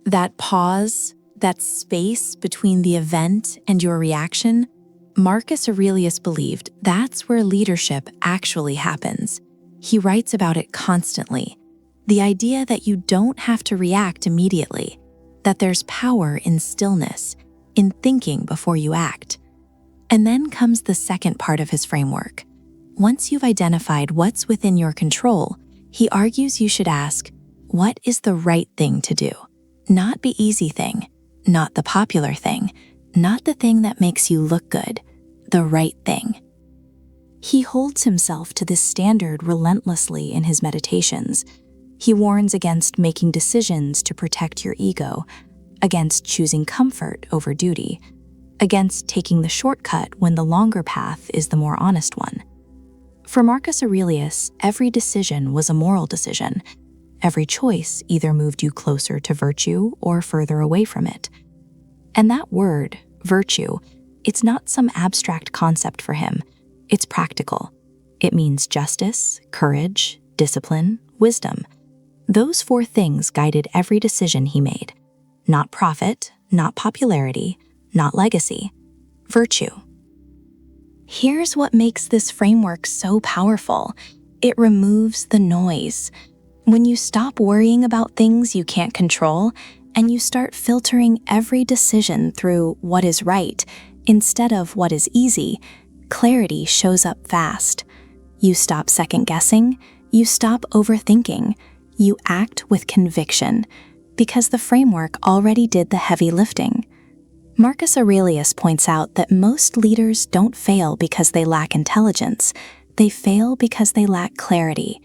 That pause, that space between the event and your reaction, Marcus Aurelius believed that's where leadership actually happens. He writes about it constantly. The idea that you don't have to react immediately, that there's power in stillness, in thinking before you act. And then comes the second part of his framework. Once you've identified what's within your control, he argues you should ask, what is the right thing to do? Not the easy thing, not the popular thing, not the thing that makes you look good, the right thing. He holds himself to this standard relentlessly in his meditations. He warns against making decisions to protect your ego, against choosing comfort over duty, against taking the shortcut when the longer path is the more honest one. For Marcus Aurelius, every decision was a moral decision. Every choice either moved you closer to virtue or further away from it. And that word, virtue, it's not some abstract concept for him. It's practical. It means justice, courage, discipline, wisdom. Those four things guided every decision he made. Not profit, not popularity, not legacy. Virtue. Here's what makes this framework so powerful. It removes the noise. When you stop worrying about things you can't control, and you start filtering every decision through what is right instead of what is easy, clarity shows up fast. You stop second-guessing, you stop overthinking, you act with conviction, because the framework already did the heavy lifting. Marcus Aurelius points out that most leaders don't fail because they lack intelligence. They fail because they lack clarity.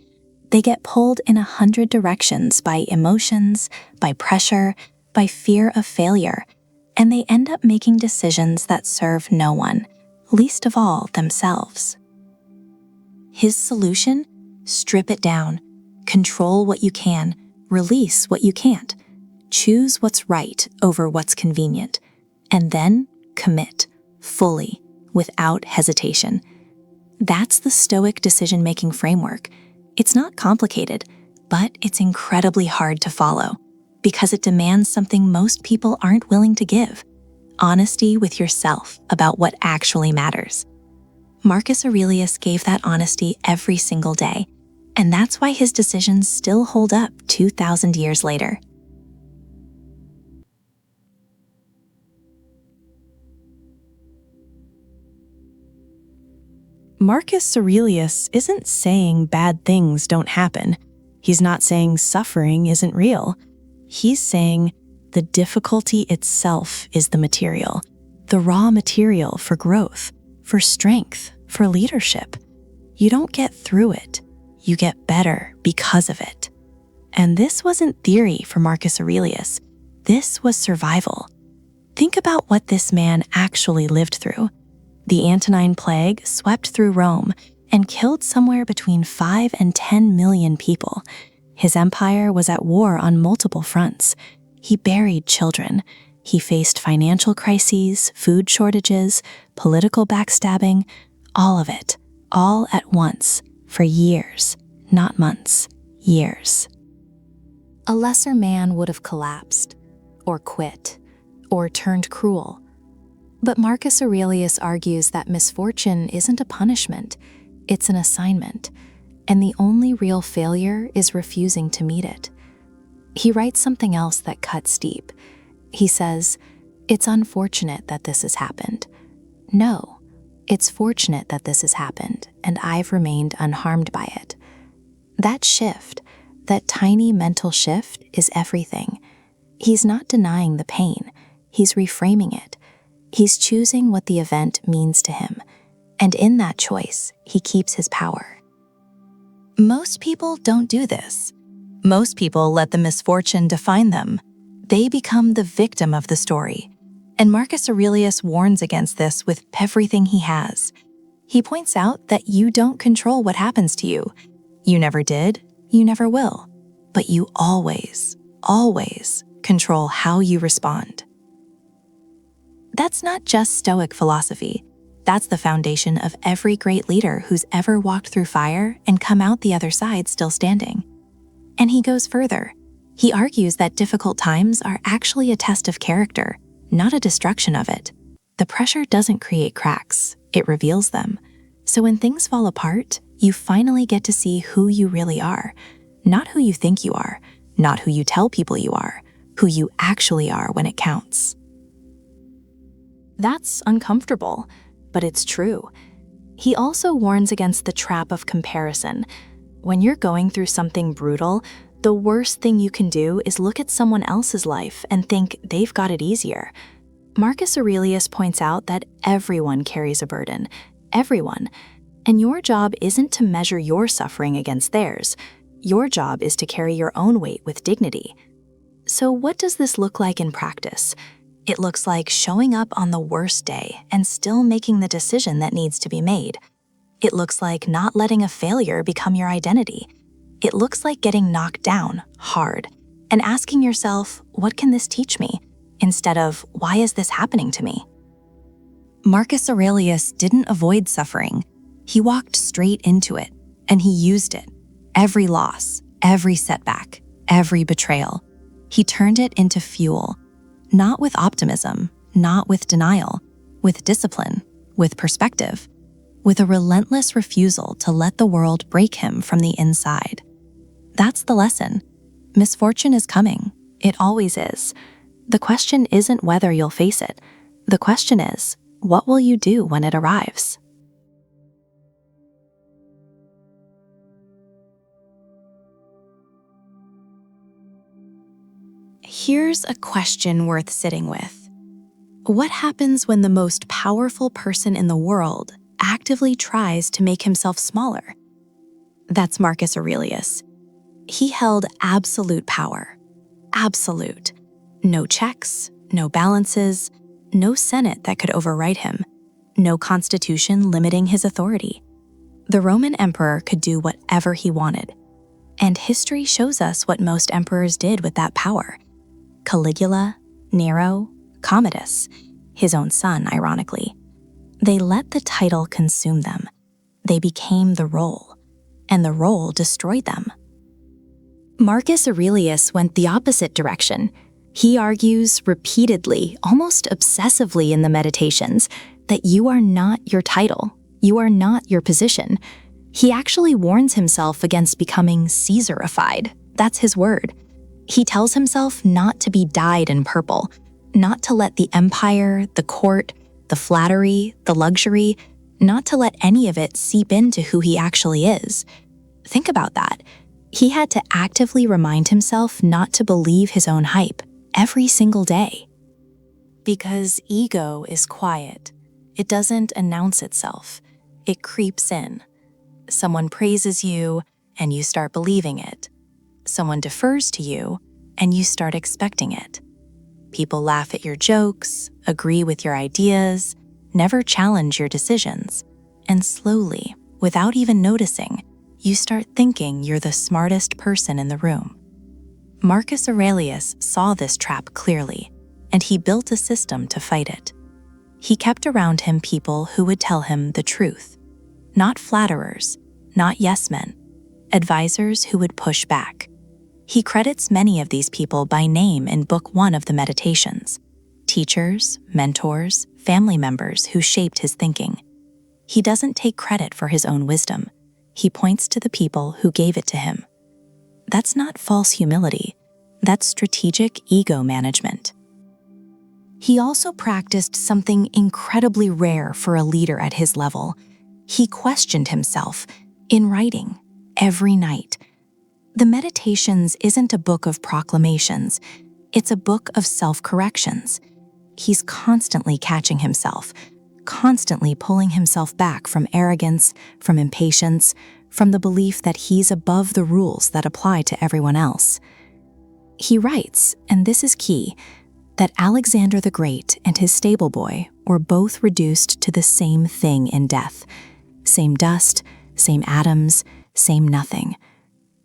They get pulled in 100 directions by emotions, by pressure, by fear of failure, and they end up making decisions that serve no one, least of all themselves. His solution? Strip it down. Control what you can, release what you can't. Choose what's right over what's convenient. And then commit, fully, without hesitation. That's the Stoic decision-making framework. It's not complicated, but it's incredibly hard to follow because it demands something most people aren't willing to give: honesty with yourself about what actually matters. Marcus Aurelius gave that honesty every single day, and that's why his decisions still hold up 2,000 years later. Marcus Aurelius isn't saying bad things don't happen. He's not saying suffering isn't real. He's saying the difficulty itself is the material, the raw material for growth, for strength, for leadership. You don't get through it. You get better because of it. And this wasn't theory for Marcus Aurelius. This was survival. Think about what this man actually lived through. The Antonine Plague swept through Rome, and killed somewhere between 5 and 10 million people. His empire was at war on multiple fronts. He buried children. He faced financial crises, food shortages, political backstabbing, all of it, all at once, for years, not months, years. A lesser man would have collapsed, or quit, or turned cruel. But Marcus Aurelius argues that misfortune isn't a punishment, it's an assignment, and the only real failure is refusing to meet it. He writes something else that cuts deep. He says, "It's unfortunate that this has happened. No, it's fortunate that this has happened, and I've remained unharmed by it." That shift, that tiny mental shift, is everything. He's not denying the pain, he's reframing it. He's choosing what the event means to him, and in that choice, he keeps his power. Most people don't do this. Most people let the misfortune define them. They become the victim of the story. And Marcus Aurelius warns against this with everything he has. He points out that you don't control what happens to you. You never did, you never will. But you always, always control how you respond. That's not just Stoic philosophy. That's the foundation of every great leader who's ever walked through fire and come out the other side still standing. And he goes further. He argues that difficult times are actually a test of character, not a destruction of it. The pressure doesn't create cracks, it reveals them. So when things fall apart, you finally get to see who you really are. Not who you think you are, not who you tell people you are, who you actually are when it counts. That's uncomfortable, but it's true. He also warns against the trap of comparison. When you're going through something brutal, the worst thing you can do is look at someone else's life and think they've got it easier. Marcus Aurelius points out that everyone carries a burden, everyone, and your job isn't to measure your suffering against theirs. Your job is to carry your own weight with dignity. So what does this look like in practice? It looks like showing up on the worst day and still making the decision that needs to be made. It looks like not letting a failure become your identity. It looks like getting knocked down hard and asking yourself, what can this teach me? Instead of, why is this happening to me? Marcus Aurelius didn't avoid suffering. He walked straight into it, and he used it. Every loss, every setback, every betrayal. He turned it into fuel, not with optimism, not with denial, with discipline, with perspective, with a relentless refusal to let the world break him from the inside. That's the lesson. Misfortune is coming. It always is. The question isn't whether you'll face it. The question is, what will you do when it arrives? Here's a question worth sitting with. What happens when the most powerful person in the world actively tries to make himself smaller? That's Marcus Aurelius. He held absolute power. Absolute. No checks, no balances, no Senate that could override him, no constitution limiting his authority. The Roman emperor could do whatever he wanted. And history shows us what most emperors did with that power. Caligula, Nero, Commodus, his own son, ironically. They let the title consume them. They became the role, and the role destroyed them. Marcus Aurelius went the opposite direction. He argues repeatedly, almost obsessively in the Meditations, that you are not your title, you are not your position. He actually warns himself against becoming Caesarified. That's his word. He tells himself not to be dyed in purple, not to let the empire, the court, the flattery, the luxury, not to let any of it seep into who he actually is. Think about that. He had to actively remind himself not to believe his own hype every single day. Because ego is quiet. It doesn't announce itself. It creeps in. Someone praises you, and you start believing it. Someone defers to you, and you start expecting it. People laugh at your jokes, agree with your ideas, never challenge your decisions. And slowly, without even noticing, you start thinking you're the smartest person in the room. Marcus Aurelius saw this trap clearly, and he built a system to fight it. He kept around him people who would tell him the truth, not flatterers, not yes-men, advisors who would push back. He credits many of these people by name in Book 1 of the Meditations: teachers, mentors, family members who shaped his thinking. He doesn't take credit for his own wisdom. He points to the people who gave it to him. That's not false humility. That's strategic ego management. He also practiced something incredibly rare for a leader at his level. He questioned himself in writing every night. The Meditations isn't a book of proclamations. It's a book of self-corrections. He's constantly catching himself, constantly pulling himself back from arrogance, from impatience, from the belief that he's above the rules that apply to everyone else. He writes, and this is key, that Alexander the Great and his stable boy were both reduced to the same thing in death. Same dust, same atoms, same nothing.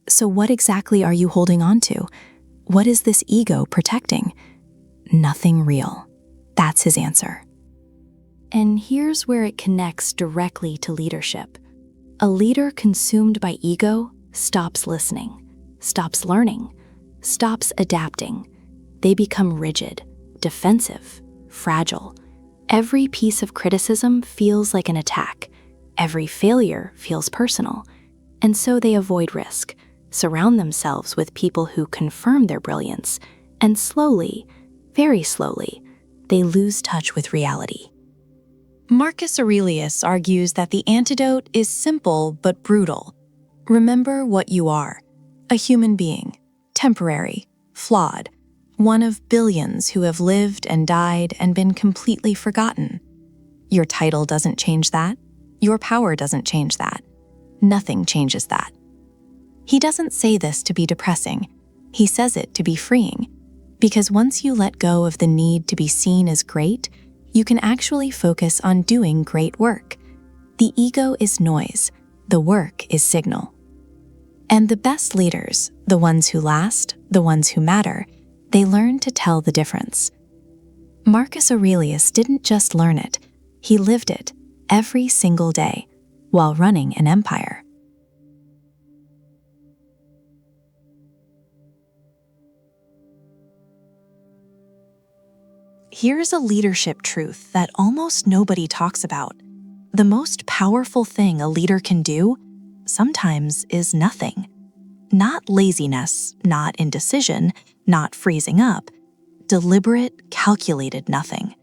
So what exactly are you holding on to? What is this ego protecting? Nothing real. That's his answer. And here's where it connects directly to leadership. A leader consumed by ego stops listening, stops learning, stops adapting. They become rigid, defensive, fragile. Every piece of criticism feels like an attack. Every failure feels personal. And so they avoid risk, surround themselves with people who confirm their brilliance, and slowly, very slowly, they lose touch with reality. Marcus Aurelius argues that the antidote is simple but brutal. Remember what you are: a human being, temporary, flawed, one of billions who have lived and died and been completely forgotten. Your title doesn't change that. Your power doesn't change that. Nothing changes that. He doesn't say this to be depressing. He says it to be freeing. Because once you let go of the need to be seen as great, you can actually focus on doing great work. The ego is noise. The work is signal. And the best leaders, the ones who last, the ones who matter, they learn to tell the difference. Marcus Aurelius didn't just learn it. He lived it every single day while running an empire. Here's a leadership truth that almost nobody talks about. The most powerful thing a leader can do sometimes is nothing. Not laziness, not indecision, not freezing up. Deliberate, calculated nothing.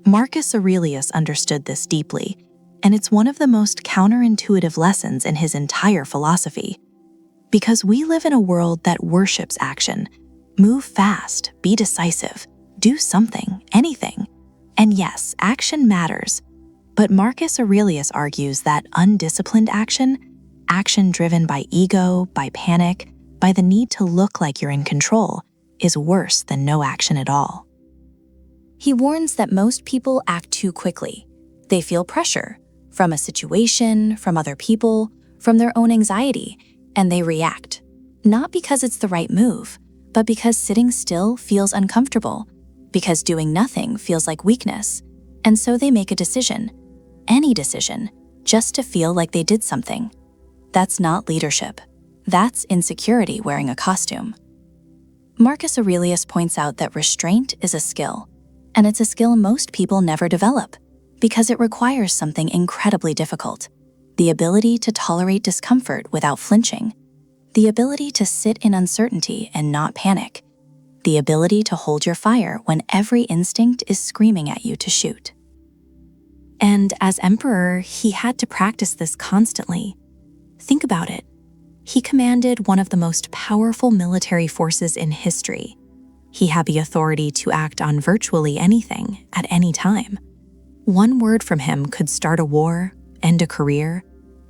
Marcus Aurelius understood this deeply, and it's one of the most counterintuitive lessons in his entire philosophy. Because we live in a world that worships action. Move fast, be decisive. Do something, anything. And yes, action matters. But Marcus Aurelius argues that undisciplined action, action driven by ego, by panic, by the need to look like you're in control, is worse than no action at all. He warns that most people act too quickly. They feel pressure from a situation, from other people, from their own anxiety, and they react. Not because it's the right move, but because sitting still feels uncomfortable. Because doing nothing feels like weakness, and so they make a decision, any decision, just to feel like they did something. That's not leadership. That's insecurity wearing a costume. Marcus Aurelius points out that restraint is a skill, and it's a skill most people never develop, because it requires something incredibly difficult: the ability to tolerate discomfort without flinching, the ability to sit in uncertainty and not panic, the ability to hold your fire when every instinct is screaming at you to shoot. And as emperor, he had to practice this constantly. Think about it. He commanded one of the most powerful military forces in history. He had the authority to act on virtually anything at any time. One word from him could start a war, end a career,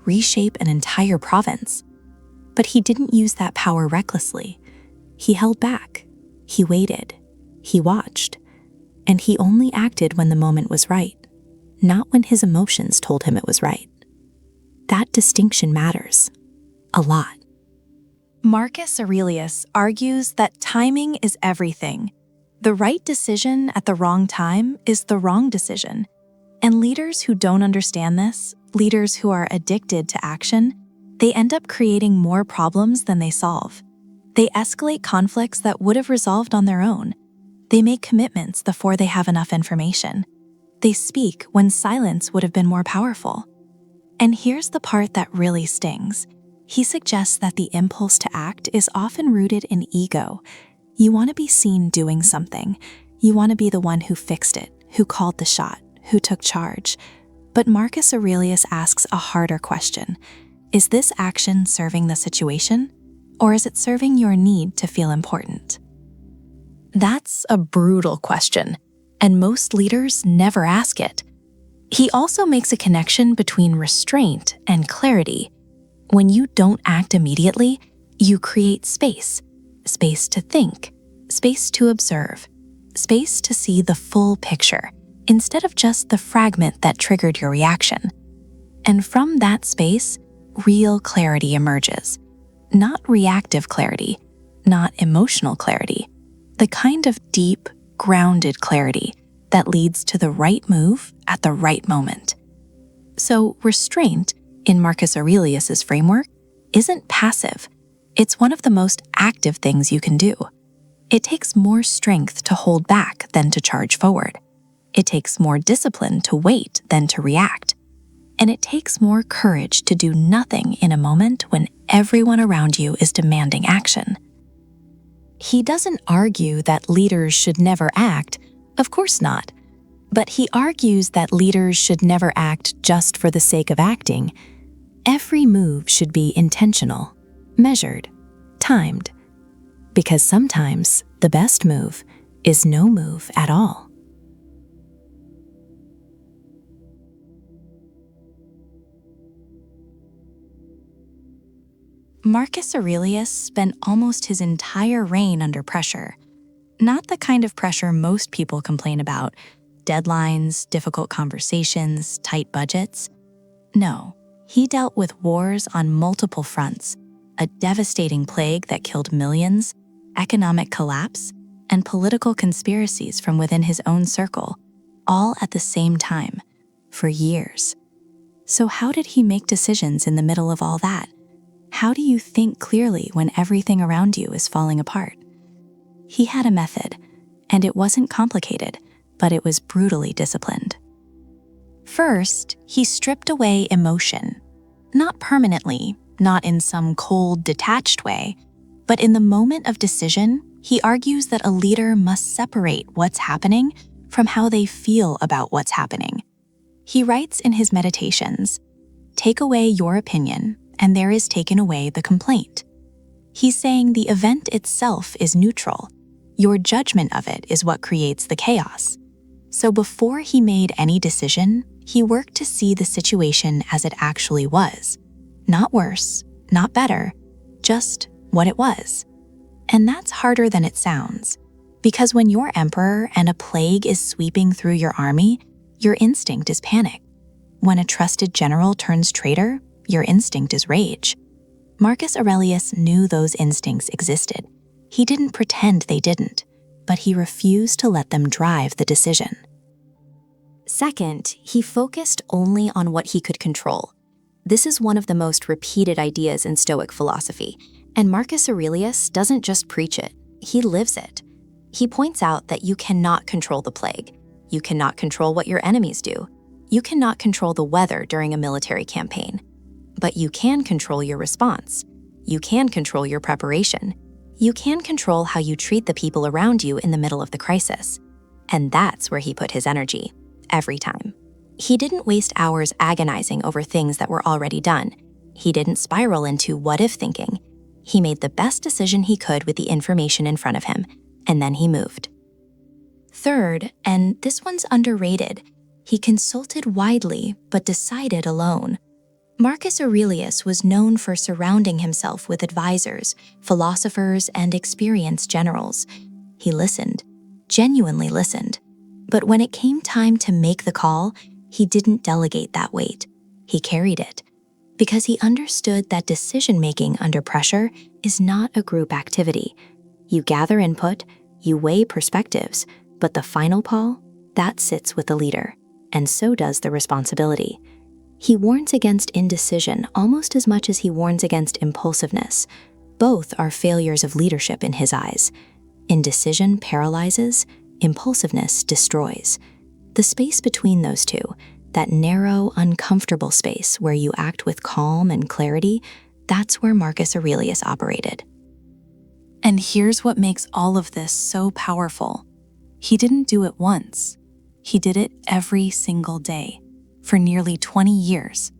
reshape an entire province. But he didn't use that power recklessly. He held back. He waited, he watched, and he only acted when the moment was right, not when his emotions told him it was right. That distinction matters. A lot. Marcus Aurelius argues that timing is everything. The right decision at the wrong time is the wrong decision. And leaders who don't understand this, leaders who are addicted to action, they end up creating more problems than they solve. They escalate conflicts that would have resolved on their own. They make commitments before they have enough information. They speak when silence would have been more powerful. And here's the part that really stings. He suggests that the impulse to act is often rooted in ego. You want to be seen doing something. You want to be the one who fixed it, who called the shot, who took charge. But Marcus Aurelius asks a harder question. Is this action serving the situation, or is it serving your need to feel important? That's a brutal question, and most leaders never ask it. He also makes a connection between restraint and clarity. When you don't act immediately, you create space. Space to think, space to observe, space to see the full picture, instead of just the fragment that triggered your reaction. And from that space, real clarity emerges. Not reactive clarity, not emotional clarity, the kind of deep, grounded clarity that leads to the right move at the right moment. So restraint, in Marcus Aurelius's framework, isn't passive. It's one of the most active things you can do. It takes more strength to hold back than to charge forward. It takes more discipline to wait than to react. And it takes more courage to do nothing in a moment when everyone around you is demanding action. He doesn't argue that leaders should never act, of course not. But he argues that leaders should never act just for the sake of acting. Every move should be intentional, measured, timed. Because sometimes the best move is no move at all. Marcus Aurelius spent almost his entire reign under pressure. Not the kind of pressure most people complain about, deadlines, difficult conversations, tight budgets. No, he dealt with wars on multiple fronts, a devastating plague that killed millions, economic collapse, and political conspiracies from within his own circle, all at the same time, for years. So how did he make decisions in the middle of all that? How do you think clearly when everything around you is falling apart? He had a method, and it wasn't complicated, but it was brutally disciplined. First, he stripped away emotion. Not permanently, not in some cold, detached way, but in the moment of decision, he argues that a leader must separate what's happening from how they feel about what's happening. He writes in his meditations, "Take away your opinion, and there is taken away the complaint." He's saying the event itself is neutral. Your judgment of it is what creates the chaos. So before he made any decision, he worked to see the situation as it actually was. Not worse, not better, just what it was. And that's harder than it sounds. Because when you're emperor and a plague is sweeping through your army, your instinct is panic. When a trusted general turns traitor, your instinct is rage. Marcus Aurelius knew those instincts existed. He didn't pretend they didn't, but he refused to let them drive the decision. Second, he focused only on what he could control. This is one of the most repeated ideas in Stoic philosophy, and Marcus Aurelius doesn't just preach it, he lives it. He points out that you cannot control the plague. You cannot control what your enemies do. You cannot control the weather during a military campaign. But you can control your response. You can control your preparation. You can control how you treat the people around you in the middle of the crisis. And that's where he put his energy, every time. He didn't waste hours agonizing over things that were already done. He didn't spiral into what-if thinking. He made the best decision he could with the information in front of him, and then he moved. Third, and this one's underrated, he consulted widely but decided alone. Marcus Aurelius was known for surrounding himself with advisors, philosophers, and experienced generals. He listened, genuinely listened. But when it came time to make the call, he didn't delegate that weight. He carried it. because he understood that decision-making under pressure is not a group activity. You gather input, you weigh perspectives, but the final call, that sits with the leader, and so does the responsibility. He warns against indecision almost as much as he warns against impulsiveness. Both are failures of leadership in his eyes. Indecision paralyzes, impulsiveness destroys. The space between those two, that narrow, uncomfortable space where you act with calm and clarity, that's where Marcus Aurelius operated. And here's what makes all of this so powerful. He didn't do it once. He did it every single day, for nearly 20 years,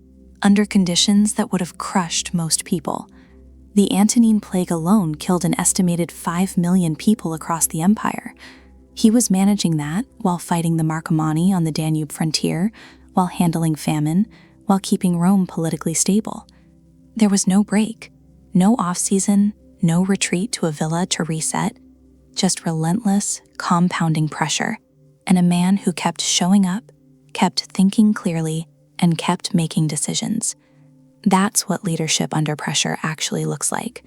under conditions that would have crushed most people. The Antonine Plague alone killed an estimated 5 million people across the empire. He was managing that while fighting the Marcomanni on the Danube frontier, while handling famine, while keeping Rome politically stable. There was no break, no off-season, no retreat to a villa to reset, just relentless, compounding pressure, and a man who kept showing up, kept thinking clearly, and kept making decisions. That's what leadership under pressure actually looks like.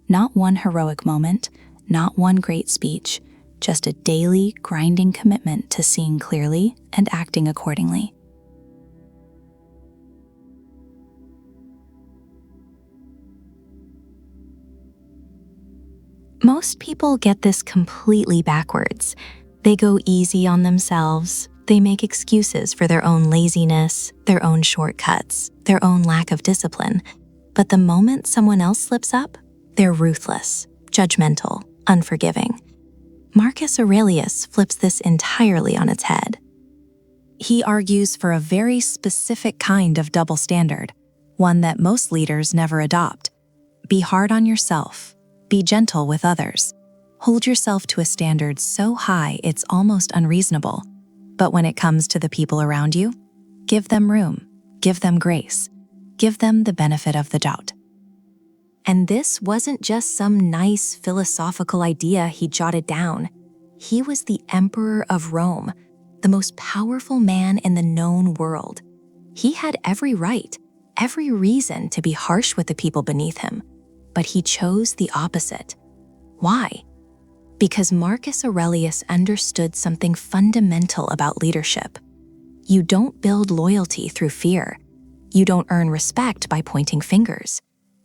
Not one heroic moment, not one great speech, just a daily, grinding commitment to seeing clearly and acting accordingly. Most people get this completely backwards. They go easy on themselves. They make excuses for their own laziness, their own shortcuts, their own lack of discipline. But the moment someone else slips up, they're ruthless, judgmental, unforgiving. Marcus Aurelius flips this entirely on its head. He argues for a very specific kind of double standard, one that most leaders never adopt. Be hard on yourself. Be gentle with others. Hold yourself to a standard so high it's almost unreasonable. But when it comes to the people around you, give them room, give them grace, give them the benefit of the doubt. And this wasn't just some nice philosophical idea he jotted down. He was the emperor of Rome, the most powerful man in the known world. He had every right, every reason to be harsh with the people beneath him, but he chose the opposite. Why? Because Marcus Aurelius understood something fundamental about leadership. You don't build loyalty through fear. You don't earn respect by pointing fingers.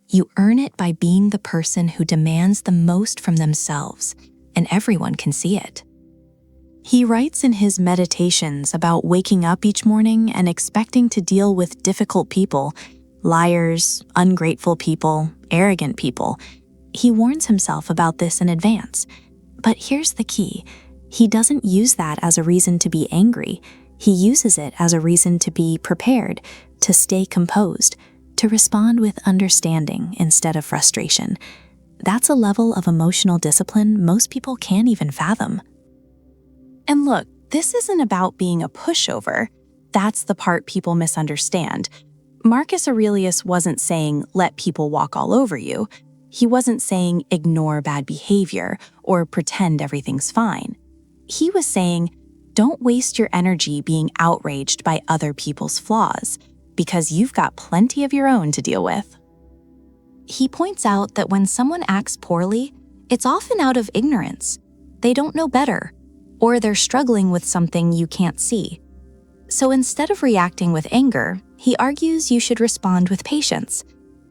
You earn it by being the person who demands the most from themselves, and everyone can see it. He writes in his Meditations about waking up each morning and expecting to deal with difficult people, liars, ungrateful people, arrogant people. He warns himself about this in advance. But here's the key. He doesn't use that as a reason to be angry. He uses it as a reason to be prepared, to stay composed, to respond with understanding instead of frustration. That's a level of emotional discipline most people can't even fathom. And look, this isn't about being a pushover. That's the part people misunderstand. Marcus Aurelius wasn't saying, let people walk all over you. He wasn't saying, ignore bad behavior or pretend everything's fine. He was saying, don't waste your energy being outraged by other people's flaws, because you've got plenty of your own to deal with. He points out that when someone acts poorly, it's often out of ignorance. They don't know better, or they're struggling with something you can't see. So instead of reacting with anger, he argues you should respond with patience,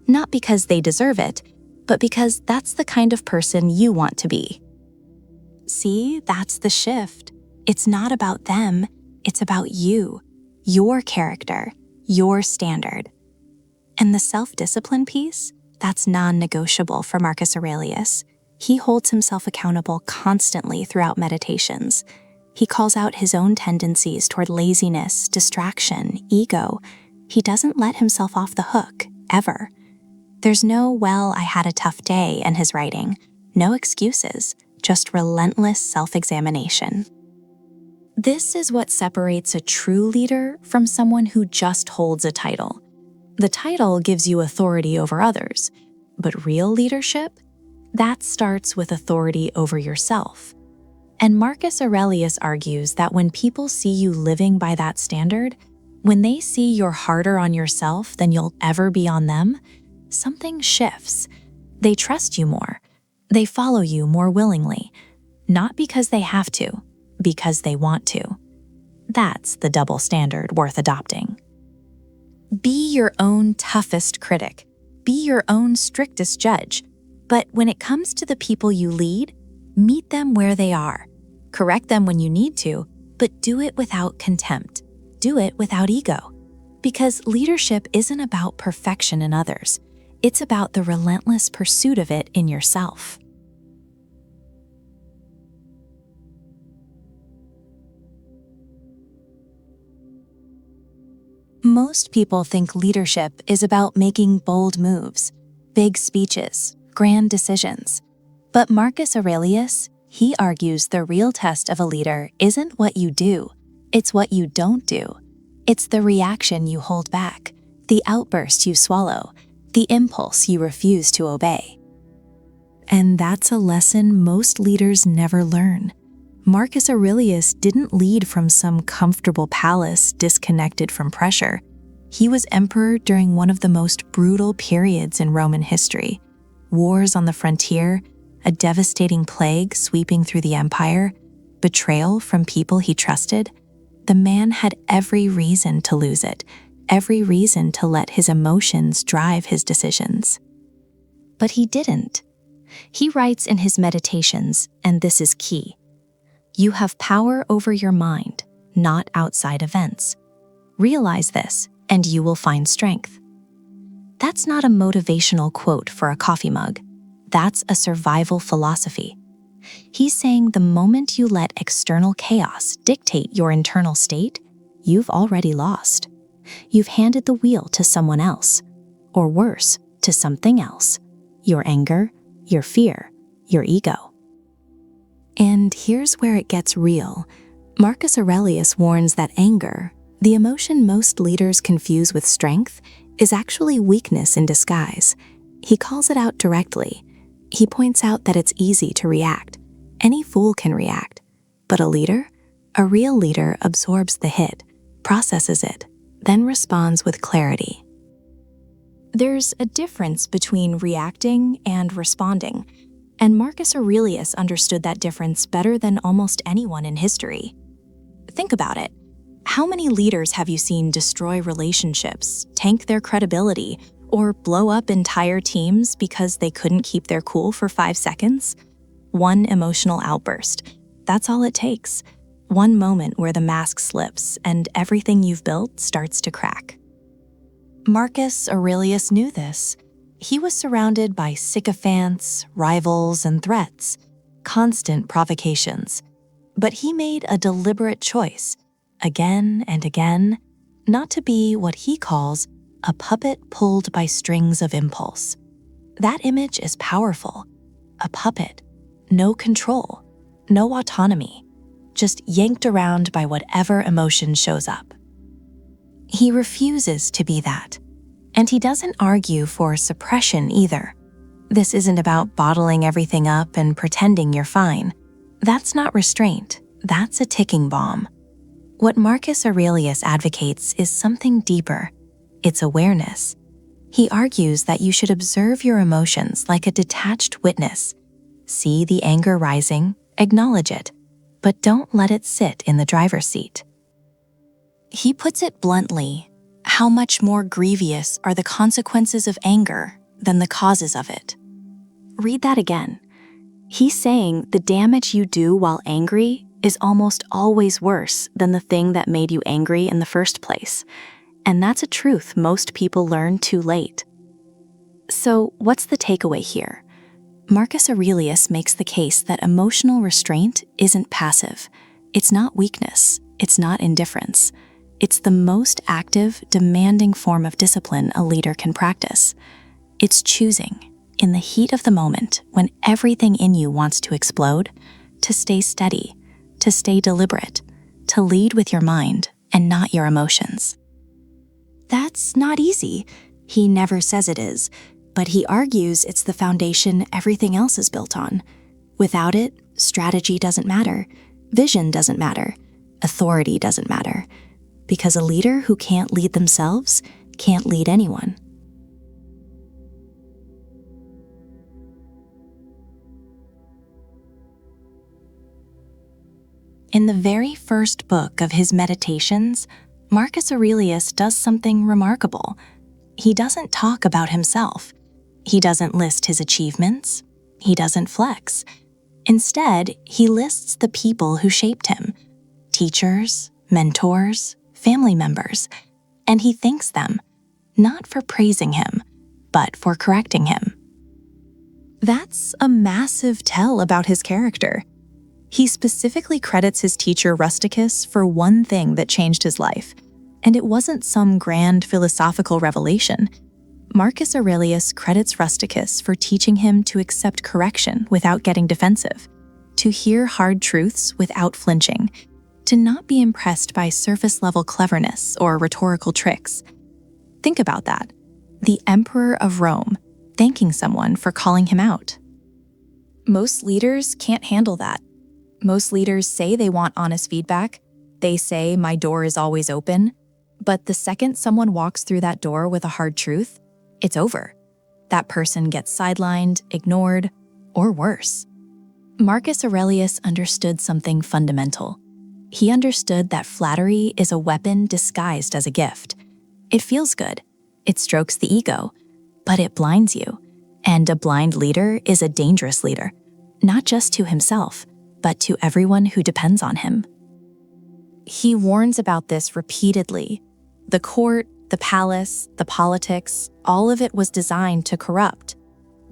not because they deserve it, but because that's the kind of person you want to be. See, that's the shift. It's not about them, it's about you, your character, your standard. And the self-discipline piece, that's non-negotiable for Marcus Aurelius. He holds himself accountable constantly throughout Meditations. He calls out his own tendencies toward laziness, distraction, ego. He doesn't let himself off the hook, ever. There's no, well, I had a tough day in his writing. No excuses, just relentless self-examination. This is what separates a true leader from someone who just holds a title. The title gives you authority over others, but real leadership? That starts with authority over yourself. And Marcus Aurelius argues that when people see you living by that standard, When they see you're harder on yourself than you'll ever be on them, something shifts. They trust you more. They follow you more willingly, not because they have to, because they want to. That's the double standard worth adopting. Be your own toughest critic. Be your own strictest judge. But when it comes to the people you lead, meet them where they are. Correct them when you need to, but do it without contempt. Do it without ego. Because leadership isn't about perfection in others. It's about the relentless pursuit of it in yourself. Most people think leadership is about making bold moves, big speeches, grand decisions. But Marcus Aurelius, he argues the real test of a leader isn't what you do, it's what you don't do. It's the reaction you hold back, the outburst you swallow, the impulse you refuse to obey. And that's a lesson most leaders never learn. Marcus Aurelius didn't lead from some comfortable palace disconnected from pressure. He was emperor during one of the most brutal periods in Roman history. Wars on the frontier, a devastating plague sweeping through the empire, betrayal from people he trusted. The man had every reason to lose it, every reason to let his emotions drive his decisions. But he didn't. He writes in his meditations, and this is key: you have power over your mind, not outside events. Realize this, and you will find strength. That's not a motivational quote for a coffee mug. That's a survival philosophy. He's saying the moment you let external chaos dictate your internal state, you've already lost. You've handed the wheel to someone else, or worse, to something else: your anger, your fear, your ego. And here's where it gets real. Marcus Aurelius warns that anger, the emotion most leaders confuse with strength, is actually weakness in disguise. He calls it out directly. He points out that it's easy to react. Any fool can react. But a real leader absorbs the hit, processes it, then responds with clarity. There's a difference between reacting and responding, and Marcus Aurelius understood that difference better than almost anyone in history. Think about it. How many leaders have you seen destroy relationships, tank their credibility, or blow up entire teams because they couldn't keep their cool for 5 seconds? One emotional outburst. That's all it takes. One moment where the mask slips and everything you've built starts to crack. Marcus Aurelius knew this. He was surrounded by sycophants, rivals, and threats, constant provocations. But he made a deliberate choice, again and again, not to be what he calls a puppet pulled by strings of impulse. That image is powerful. A puppet. No control. No autonomy. Just yanked around by whatever emotion shows up. He refuses to be that. And he doesn't argue for suppression either. This isn't about bottling everything up and pretending you're fine. That's not restraint. That's a ticking bomb. What Marcus Aurelius advocates is something deeper. It's awareness. He argues that you should observe your emotions like a detached witness. See the anger rising, acknowledge it, but don't let it sit in the driver's seat. He puts it bluntly: how much more grievous are the consequences of anger than the causes of it? Read that again. He's saying the damage you do while angry is almost always worse than the thing that made you angry in the first place. And that's a truth most people learn too late. So, what's the takeaway here? Marcus Aurelius makes the case that emotional restraint isn't passive. It's not weakness. It's not indifference. It's the most active, demanding form of discipline a leader can practice. It's choosing, in the heat of the moment, when everything in you wants to explode, to stay steady, to stay deliberate, to lead with your mind and not your emotions. That's not easy. He never says it is, but he argues it's the foundation everything else is built on. Without it, strategy doesn't matter, vision doesn't matter, authority doesn't matter. because a leader who can't lead themselves can't lead anyone. In the very first book of his Meditations, Marcus Aurelius does something remarkable. He doesn't talk about himself. He doesn't list his achievements. He doesn't flex. Instead, he lists the people who shaped him: teachers, mentors, family members, and he thanks them, not for praising him, but for correcting him. That's a massive tell about his character. He specifically credits his teacher Rusticus for one thing that changed his life, and it wasn't some grand philosophical revelation. Marcus Aurelius credits Rusticus for teaching him to accept correction without getting defensive, to hear hard truths without flinching, to not be impressed by surface-level cleverness or rhetorical tricks. Think about that. The Emperor of Rome thanking someone for calling him out. Most leaders can't handle that. Most leaders say they want honest feedback. They say, "My door is always open." But the second someone walks through that door with a hard truth, it's over. That person gets sidelined, ignored, or worse. Marcus Aurelius understood something fundamental. He understood that flattery is a weapon disguised as a gift. It feels good. It strokes the ego, but it blinds you. And a blind leader is a dangerous leader, not just to himself, but to everyone who depends on him. He warns about this repeatedly. The court, the palace, the politics, all of it was designed to corrupt.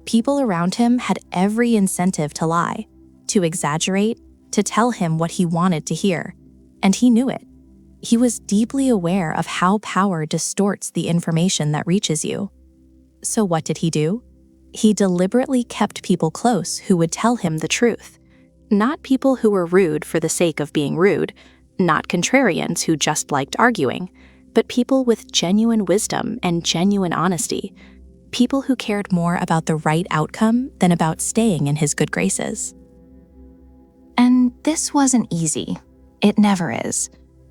People around him had every incentive to lie, to exaggerate, to tell him what he wanted to hear. And he knew it. He was deeply aware of how power distorts the information that reaches you. So what did he do? He deliberately kept people close who would tell him the truth. Not people who were rude for the sake of being rude, not contrarians who just liked arguing, but people with genuine wisdom and genuine honesty, people who cared more about the right outcome than about staying in his good graces. And this wasn't easy. It never is.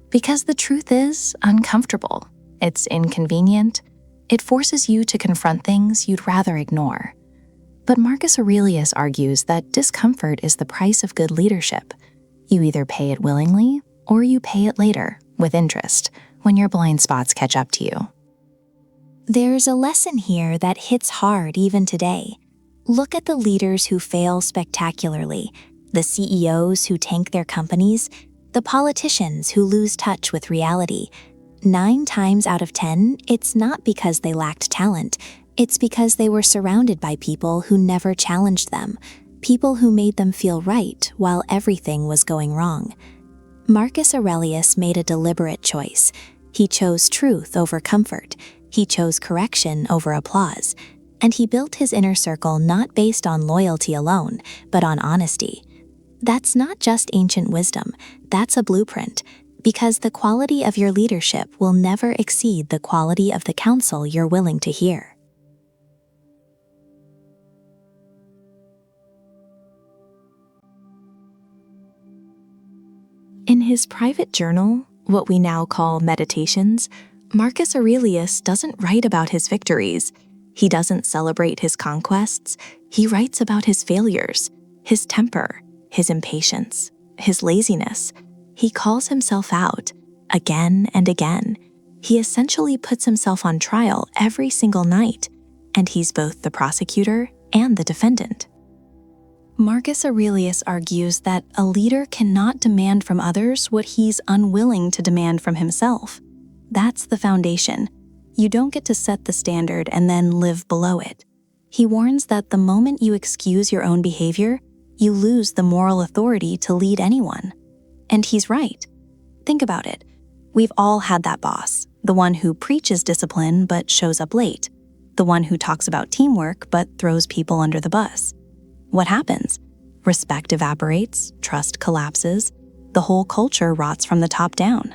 Because the truth is uncomfortable. It's inconvenient. It forces you to confront things you'd rather ignore. But Marcus Aurelius argues that discomfort is the price of good leadership. You either pay it willingly, or you pay it later, with interest, when your blind spots catch up to you. There's a lesson here that hits hard even today. Look at the leaders who fail spectacularly, the CEOs who tank their companies, the politicians who lose touch with reality. 9 times out of 10, it's not because they lacked talent. It's because they were surrounded by people who never challenged them, people who made them feel right while everything was going wrong. Marcus Aurelius made a deliberate choice. He chose truth over comfort. He chose correction over applause. And he built his inner circle not based on loyalty alone, but on honesty. That's not just ancient wisdom. That's a blueprint, because the quality of your leadership will never exceed the quality of the counsel you're willing to hear. In his private journal, what we now call Meditations, Marcus Aurelius doesn't write about his victories. He doesn't celebrate his conquests. He writes about his failures, his temper, his impatience, his laziness. He calls himself out again and again. He essentially puts himself on trial every single night, and he's both the prosecutor and the defendant. Marcus Aurelius argues that a leader cannot demand from others what he's unwilling to demand from himself. That's the foundation. You don't get to set the standard and then live below it. He warns that the moment you excuse your own behavior, you lose the moral authority to lead anyone. And he's right. Think about it. We've all had that boss, the one who preaches discipline but shows up late, the one who talks about teamwork but throws people under the bus. What happens? Respect evaporates, trust collapses, the whole culture rots from the top down.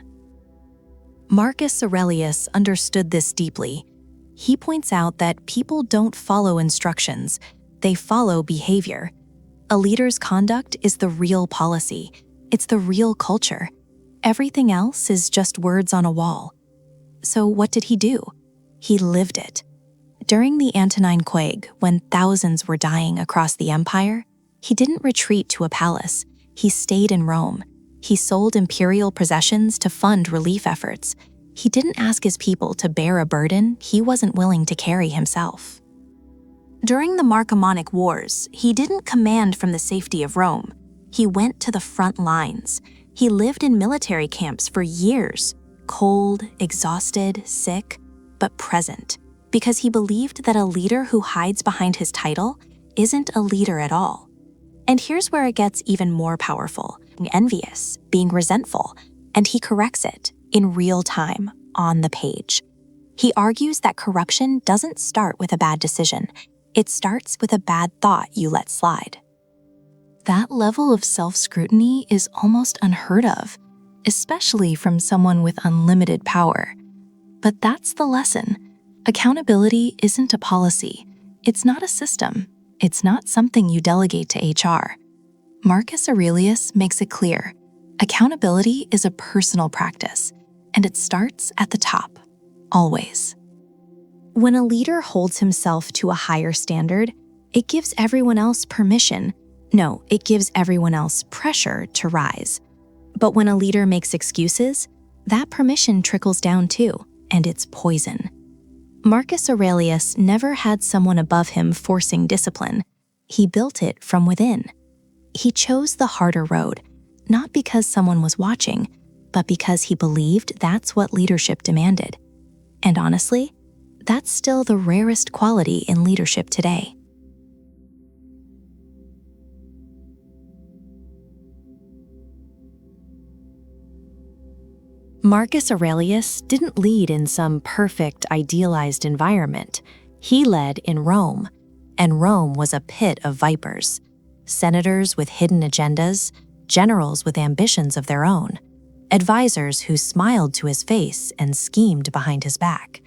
Marcus Aurelius understood this deeply. He points out that people don't follow instructions, they follow behavior. A leader's conduct is the real policy. It's the real culture. Everything else is just words on a wall. So what did he do? He lived it. During the Antonine Plague, when thousands were dying across the empire, he didn't retreat to a palace. He stayed in Rome. He sold imperial possessions to fund relief efforts. He didn't ask his people to bear a burden he wasn't willing to carry himself. During the Marcomannic Wars, he didn't command from the safety of Rome. He went to the front lines. He lived in military camps for years, cold, exhausted, sick, but present, because he believed that a leader who hides behind his title isn't a leader at all. And here's where it gets even more powerful: being envious, being resentful, and he corrects it in real time, on the page. He argues that corruption doesn't start with a bad decision. It starts with a bad thought you let slide. That level of self-scrutiny is almost unheard of, especially from someone with unlimited power. But that's the lesson. Accountability isn't a policy. It's not a system. It's not something you delegate to HR. Marcus Aurelius makes it clear. Accountability is a personal practice, and it starts at the top, always. When a leader holds himself to a higher standard, it gives everyone else permission. No, it gives everyone else pressure to rise. But when a leader makes excuses, that permission trickles down too, and it's poison. Marcus Aurelius never had someone above him forcing discipline. He built it from within. He chose the harder road, not because someone was watching, but because he believed that's what leadership demanded. And honestly, that's still the rarest quality in leadership today. Marcus Aurelius didn't lead in some perfect, idealized environment. He led in Rome, and Rome was a pit of vipers. Senators with hidden agendas, generals with ambitions of their own, advisors who smiled to his face and schemed behind his back.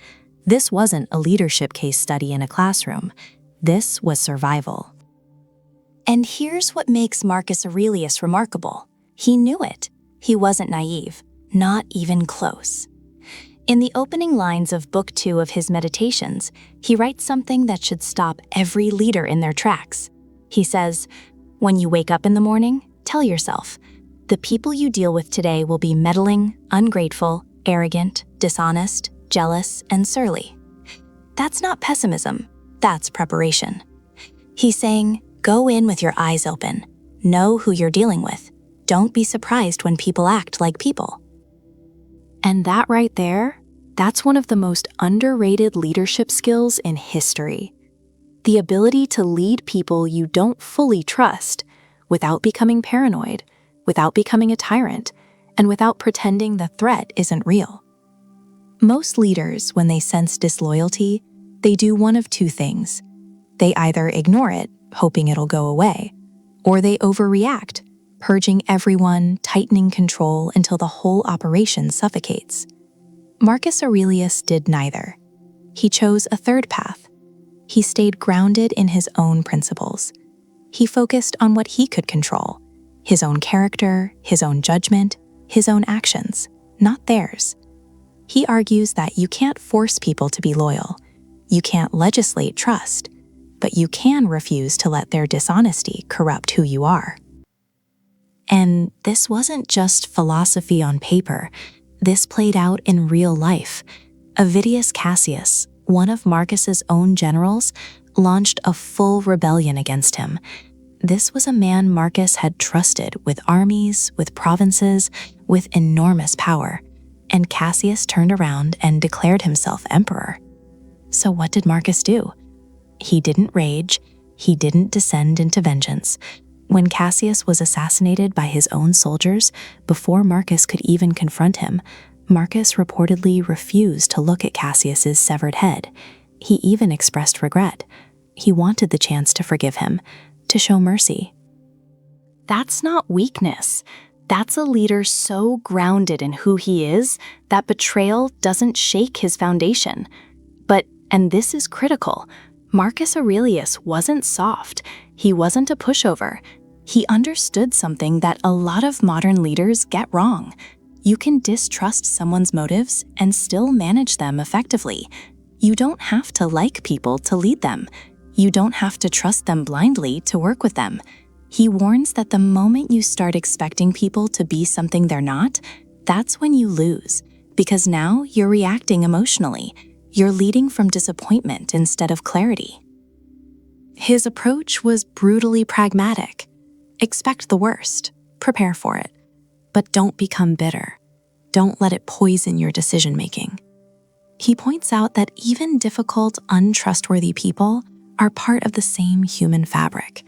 This wasn't a leadership case study in a classroom. This was survival. And here's what makes Marcus Aurelius remarkable. He knew it. He wasn't naive. Not even close. In the opening lines of Book 2 of his Meditations, he writes something that should stop every leader in their tracks. He says, "When you wake up in the morning, tell yourself, the people you deal with today will be meddling, ungrateful, arrogant, dishonest, jealous, and surly." That's not pessimism, that's preparation. He's saying, go in with your eyes open. Know who you're dealing with. Don't be surprised when people act like people. And that right there, that's one of the most underrated leadership skills in history. The ability to lead people you don't fully trust without becoming paranoid, without becoming a tyrant, and without pretending the threat isn't real. Most leaders, when they sense disloyalty, they do one of two things. They either ignore it, hoping it'll go away, or they overreact, purging everyone, tightening control until the whole operation suffocates. Marcus Aurelius did neither. He chose a third path. He stayed grounded in his own principles. He focused on what he could control, his own character, his own judgment, his own actions, not theirs. He argues that you can't force people to be loyal. You can't legislate trust, but you can refuse to let their dishonesty corrupt who you are. And this wasn't just philosophy on paper. This played out in real life. Avidius Cassius, one of Marcus's own generals, launched a full rebellion against him. This was a man Marcus had trusted with armies, with provinces, with enormous power. And Cassius turned around and declared himself emperor. So what did Marcus do? He didn't rage. He didn't descend into vengeance. When Cassius was assassinated by his own soldiers, before Marcus could even confront him, Marcus reportedly refused to look at Cassius's severed head. He even expressed regret. He wanted the chance to forgive him, to show mercy. That's not weakness. That's a leader so grounded in who he is that betrayal doesn't shake his foundation. But, and this is critical, Marcus Aurelius wasn't soft. He wasn't a pushover. He understood something that a lot of modern leaders get wrong. You can distrust someone's motives and still manage them effectively. You don't have to like people to lead them. You don't have to trust them blindly to work with them. He warns that the moment you start expecting people to be something they're not, that's when you lose, because now you're reacting emotionally. You're leading from disappointment instead of clarity. His approach was brutally pragmatic. Expect the worst, prepare for it, but don't become bitter. Don't let it poison your decision-making. He points out that even difficult, untrustworthy people are part of the same human fabric.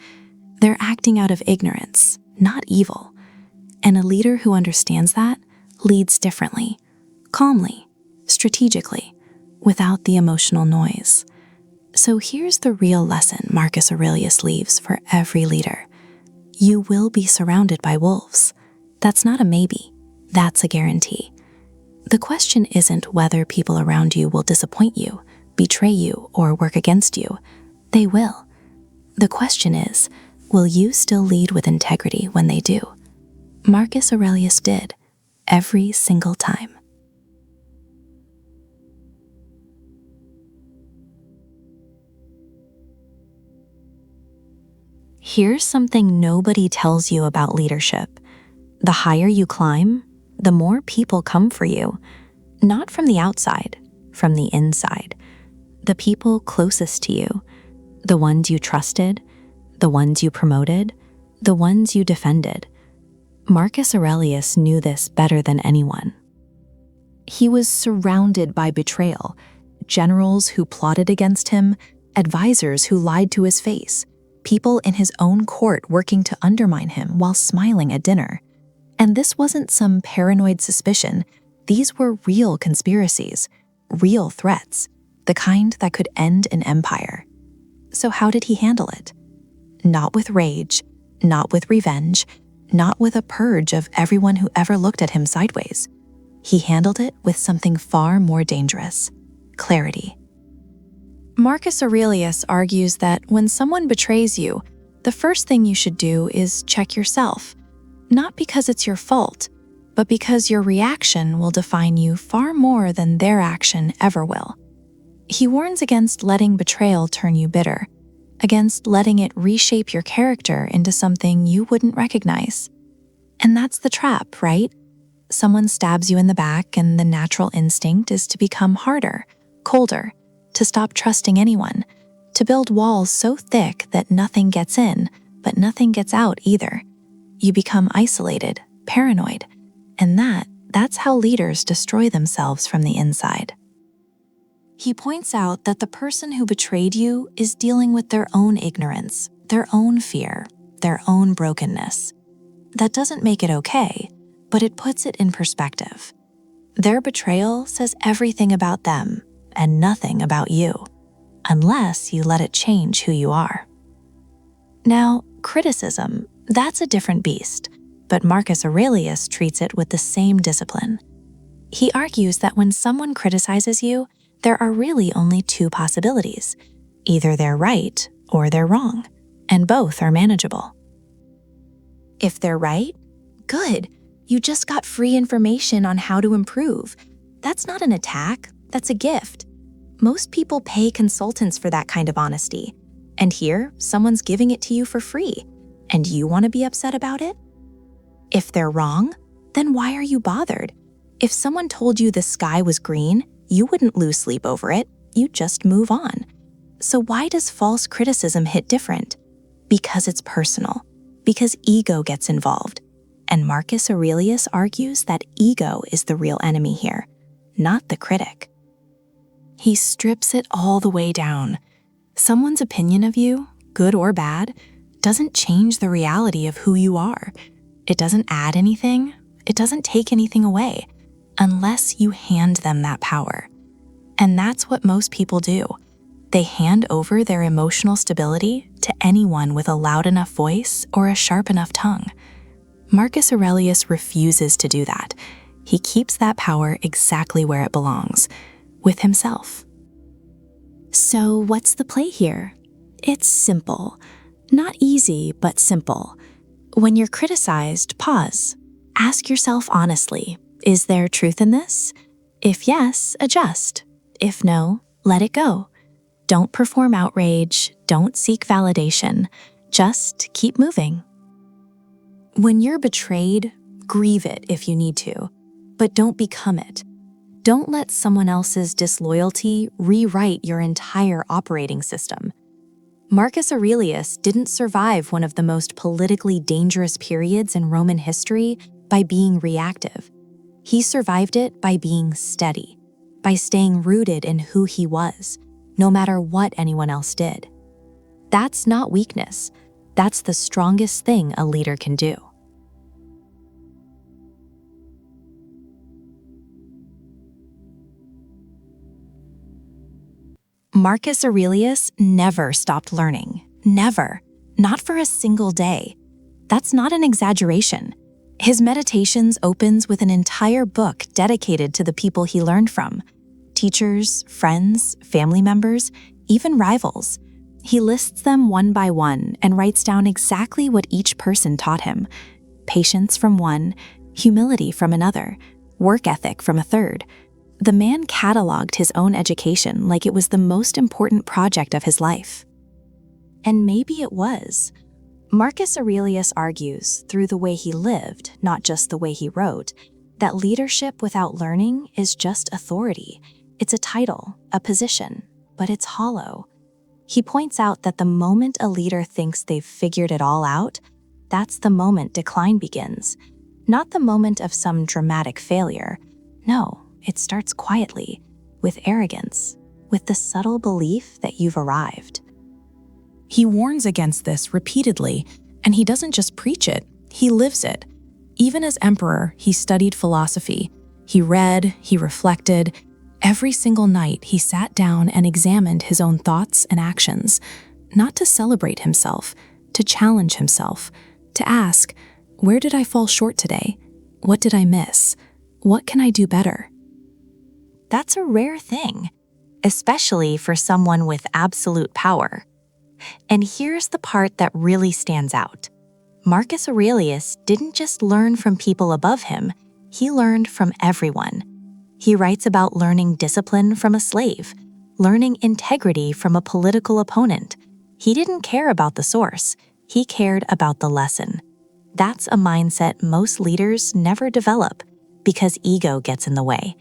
They're acting out of ignorance, not evil. And a leader who understands that leads differently, calmly, strategically, without the emotional noise. So here's the real lesson Marcus Aurelius leaves for every leader. You will be surrounded by wolves. That's not a maybe, that's a guarantee. The question isn't whether people around you will disappoint you, betray you, or work against you. They will. The question is, will you still lead with integrity when they do? Marcus Aurelius did, every single time. Here's something nobody tells you about leadership. The higher you climb, the more people come for you. Not from the outside, from the inside. The people closest to you, the ones you trusted, the ones you promoted, the ones you defended. Marcus Aurelius knew this better than anyone. He was surrounded by betrayal, generals who plotted against him, advisors who lied to his face, people in his own court working to undermine him while smiling at dinner. And this wasn't some paranoid suspicion. These were real conspiracies, real threats, the kind that could end an empire. So how did he handle it? Not with rage, not with revenge, not with a purge of everyone who ever looked at him sideways. He handled it with something far more dangerous: clarity. Marcus Aurelius argues that when someone betrays you, the first thing you should do is check yourself, not because it's your fault, but because your reaction will define you far more than their action ever will. He warns against letting betrayal turn you bitter, against letting it reshape your character into something you wouldn't recognize. And that's the trap, right? Someone stabs you in the back and the natural instinct is to become harder, colder, to stop trusting anyone, to build walls so thick that nothing gets in, but nothing gets out either. You become isolated, paranoid, and that's how leaders destroy themselves from the inside. He points out that the person who betrayed you is dealing with their own ignorance, their own fear, their own brokenness. That doesn't make it okay, but it puts it in perspective. Their betrayal says everything about them and nothing about you, unless you let it change who you are. Now, criticism, that's a different beast, but Marcus Aurelius treats it with the same discipline. He argues that when someone criticizes you, there are really only two possibilities. Either they're right or they're wrong, and both are manageable. If they're right, good. You just got free information on how to improve. That's not an attack, that's a gift. Most people pay consultants for that kind of honesty. And here, someone's giving it to you for free, and you want to be upset about it? If they're wrong, then why are you bothered? If someone told you the sky was green, you wouldn't lose sleep over it, you'd just move on. So why does false criticism hit different? Because it's personal, because ego gets involved. And Marcus Aurelius argues that ego is the real enemy here, not the critic. He strips it all the way down. Someone's opinion of you, good or bad, doesn't change the reality of who you are. It doesn't add anything, it doesn't take anything away, unless you hand them that power. And that's what most people do. They hand over their emotional stability to anyone with a loud enough voice or a sharp enough tongue. Marcus Aurelius refuses to do that. He keeps that power exactly where it belongs, with himself. So what's the play here? It's simple. Not easy, but simple. When you're criticized, pause. Ask yourself honestly, Is there truth in this? If yes, adjust. If no, let it go. Don't perform outrage, don't seek validation. Just keep moving. When you're betrayed, grieve it if you need to, but don't become it. Don't let someone else's disloyalty rewrite your entire operating system. Marcus Aurelius didn't survive one of the most politically dangerous periods in Roman history by being reactive. He survived it by being steady, by staying rooted in who he was, no matter what anyone else did. That's not weakness. That's the strongest thing a leader can do. Marcus Aurelius never stopped learning. Never. Not for a single day. That's not an exaggeration. His Meditations opens with an entire book dedicated to the people he learned from. Teachers, friends, family members, even rivals. He lists them one by one and writes down exactly what each person taught him. Patience from one, humility from another, work ethic from a third. The man cataloged his own education like it was the most important project of his life. And maybe it was. Marcus Aurelius argues, through the way he lived, not just the way he wrote, that leadership without learning is just authority. It's a title, a position, but it's hollow. He points out that the moment a leader thinks they've figured it all out, that's the moment decline begins. Not the moment of some dramatic failure. No. It starts quietly, with arrogance, with the subtle belief that you've arrived. He warns against this repeatedly, and he doesn't just preach it, he lives it. Even as emperor, he studied philosophy. He read, he reflected. Every single night, he sat down and examined his own thoughts and actions, not to celebrate himself, to challenge himself, to ask, where did I fall short today? What did I miss? What can I do better? That's a rare thing, especially for someone with absolute power. And here's the part that really stands out. Marcus Aurelius didn't just learn from people above him, he learned from everyone. He writes about learning discipline from a slave, learning integrity from a political opponent. He didn't care about the source, he cared about the lesson. That's a mindset most leaders never develop because ego gets in the way.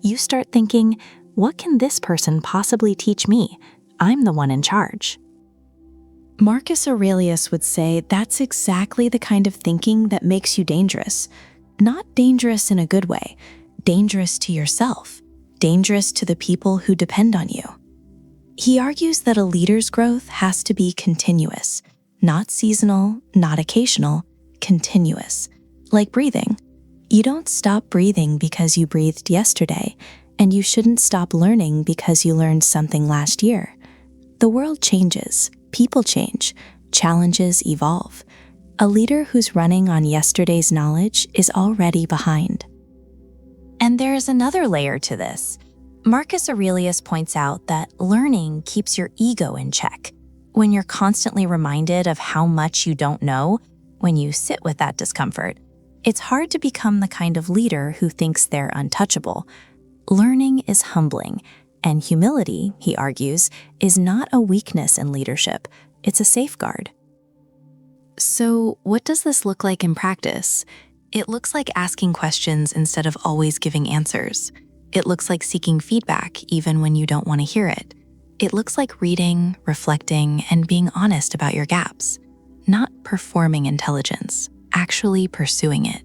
You start thinking, what can this person possibly teach me? I'm the one in charge. Marcus Aurelius would say that's exactly the kind of thinking that makes you dangerous. Not dangerous in a good way, dangerous to yourself, dangerous to the people who depend on you. He argues that a leader's growth has to be continuous, not seasonal, not occasional, continuous, like breathing. You don't stop breathing because you breathed yesterday, and you shouldn't stop learning because you learned something last year. The world changes, people change, challenges evolve. A leader who's running on yesterday's knowledge is already behind. And there's another layer to this. Marcus Aurelius points out that learning keeps your ego in check. When you're constantly reminded of how much you don't know, when you sit with that discomfort, it's hard to become the kind of leader who thinks they're untouchable. Learning is humbling, and humility, he argues, is not a weakness in leadership, it's a safeguard. So, what does this look like in practice? It looks like asking questions instead of always giving answers. It looks like seeking feedback even when you don't want to hear it. It looks like reading, reflecting, and being honest about your gaps. Not performing intelligence, actually pursuing it.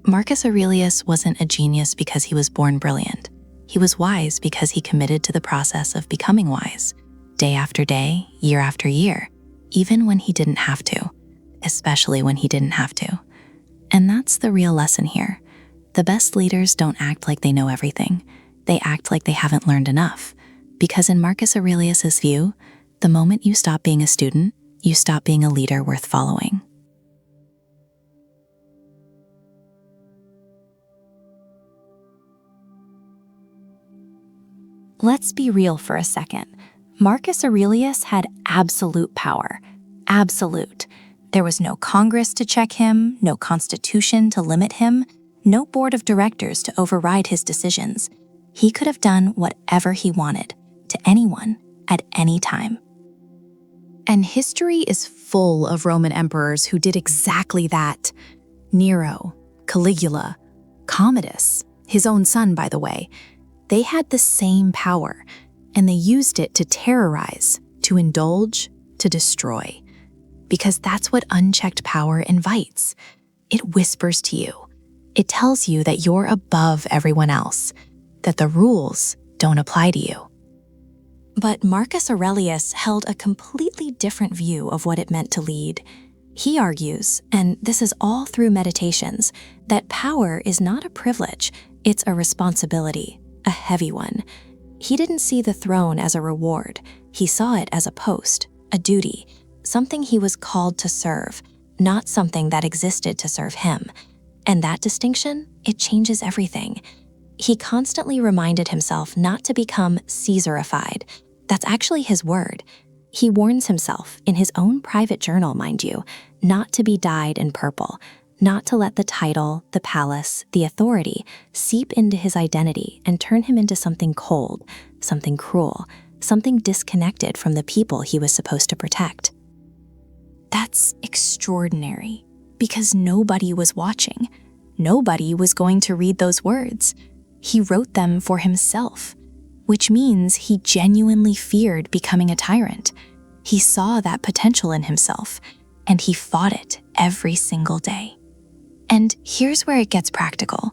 Marcus Aurelius wasn't a genius because he was born brilliant. He was wise because he committed to the process of becoming wise, day after day, year after year, even when he didn't have to, especially when he didn't have to. And that's the real lesson here. The best leaders don't act like they know everything. They act like they haven't learned enough. Because in Marcus Aurelius's view, the moment you stop being a student, you stop being a leader worth following. Let's be real for a second. Marcus Aurelius had absolute power. Absolute. There was no Congress to check him, no constitution to limit him, no board of directors to override his decisions. He could have done whatever he wanted, to anyone, at any time. And history is full of Roman emperors who did exactly that. Nero, Caligula, Commodus, his own son, by the way. They had the same power, and they used it to terrorize, to indulge, to destroy. Because that's what unchecked power invites. It whispers to you. It tells you that you're above everyone else, that the rules don't apply to you. But Marcus Aurelius held a completely different view of what it meant to lead. He argues, and this is all through Meditations, that power is not a privilege, it's a responsibility, a heavy one. He didn't see the throne as a reward. He saw it as a post, a duty, something he was called to serve, not something that existed to serve him. And that distinction, it changes everything. He constantly reminded himself not to become Caesarified. That's actually his word. He warns himself, in his own private journal, mind you, not to be dyed in purple, not to let the title, the palace, the authority seep into his identity and turn him into something cold, something cruel, something disconnected from the people he was supposed to protect. That's extraordinary, because nobody was watching. Nobody was going to read those words. He wrote them for himself, which means he genuinely feared becoming a tyrant. He saw that potential in himself, and he fought it every single day. And here's where it gets practical.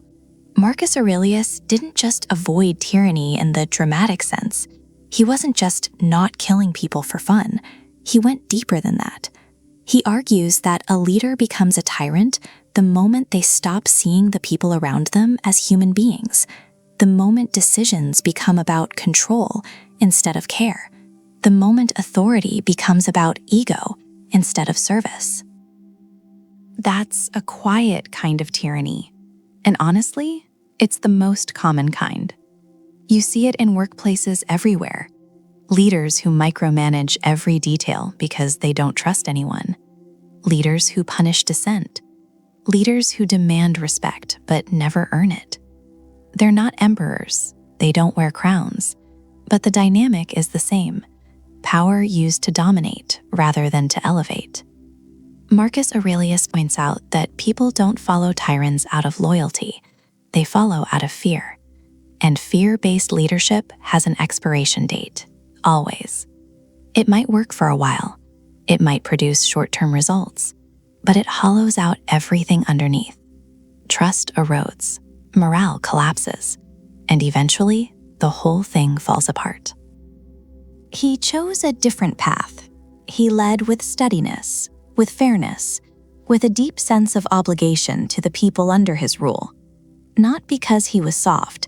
Marcus Aurelius didn't just avoid tyranny in the dramatic sense. He wasn't just not killing people for fun. He went deeper than that. He argues that a leader becomes a tyrant the moment they stop seeing the people around them as human beings, the moment decisions become about control instead of care, the moment authority becomes about ego instead of service. That's a quiet kind of tyranny, and honestly, it's the most common kind. You see it in workplaces everywhere. Leaders who micromanage every detail because they don't trust anyone. Leaders who punish dissent. Leaders who demand respect but never earn it. They're not emperors, they don't wear crowns, but the dynamic is the same. Power used to dominate rather than to elevate. Marcus Aurelius points out that people don't follow tyrants out of loyalty, they follow out of fear. And fear-based leadership has an expiration date, always. It might work for a while, it might produce short-term results, but it hollows out everything underneath. Trust erodes. Morale collapses, and eventually, the whole thing falls apart. He chose a different path. He led with steadiness, with fairness, with a deep sense of obligation to the people under his rule. Not because he was soft.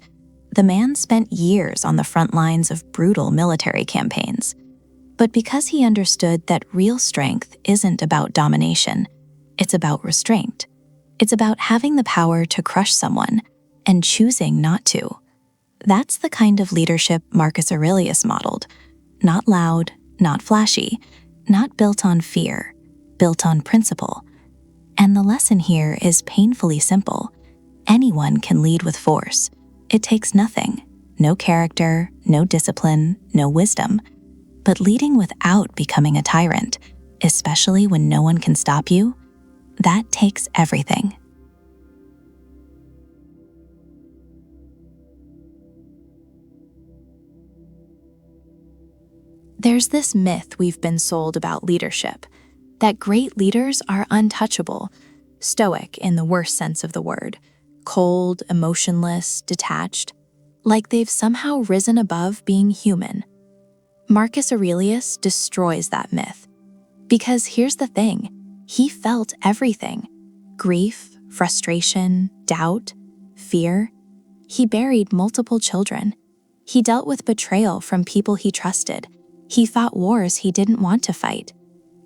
The man spent years on the front lines of brutal military campaigns, but because he understood that real strength isn't about domination, it's about restraint. It's about having the power to crush someone and choosing not to. That's the kind of leadership Marcus Aurelius modeled. Not loud, not flashy, not built on fear, built on principle. And the lesson here is painfully simple. Anyone can lead with force. It takes nothing. No character, no discipline, no wisdom. But leading without becoming a tyrant, especially when no one can stop you, that takes everything. There's this myth we've been sold about leadership, that great leaders are untouchable, stoic in the worst sense of the word, cold, emotionless, detached, like they've somehow risen above being human. Marcus Aurelius destroys that myth. Because here's the thing, he felt everything: grief, frustration, doubt, fear. He buried multiple children. He dealt with betrayal from people he trusted. He fought wars he didn't want to fight.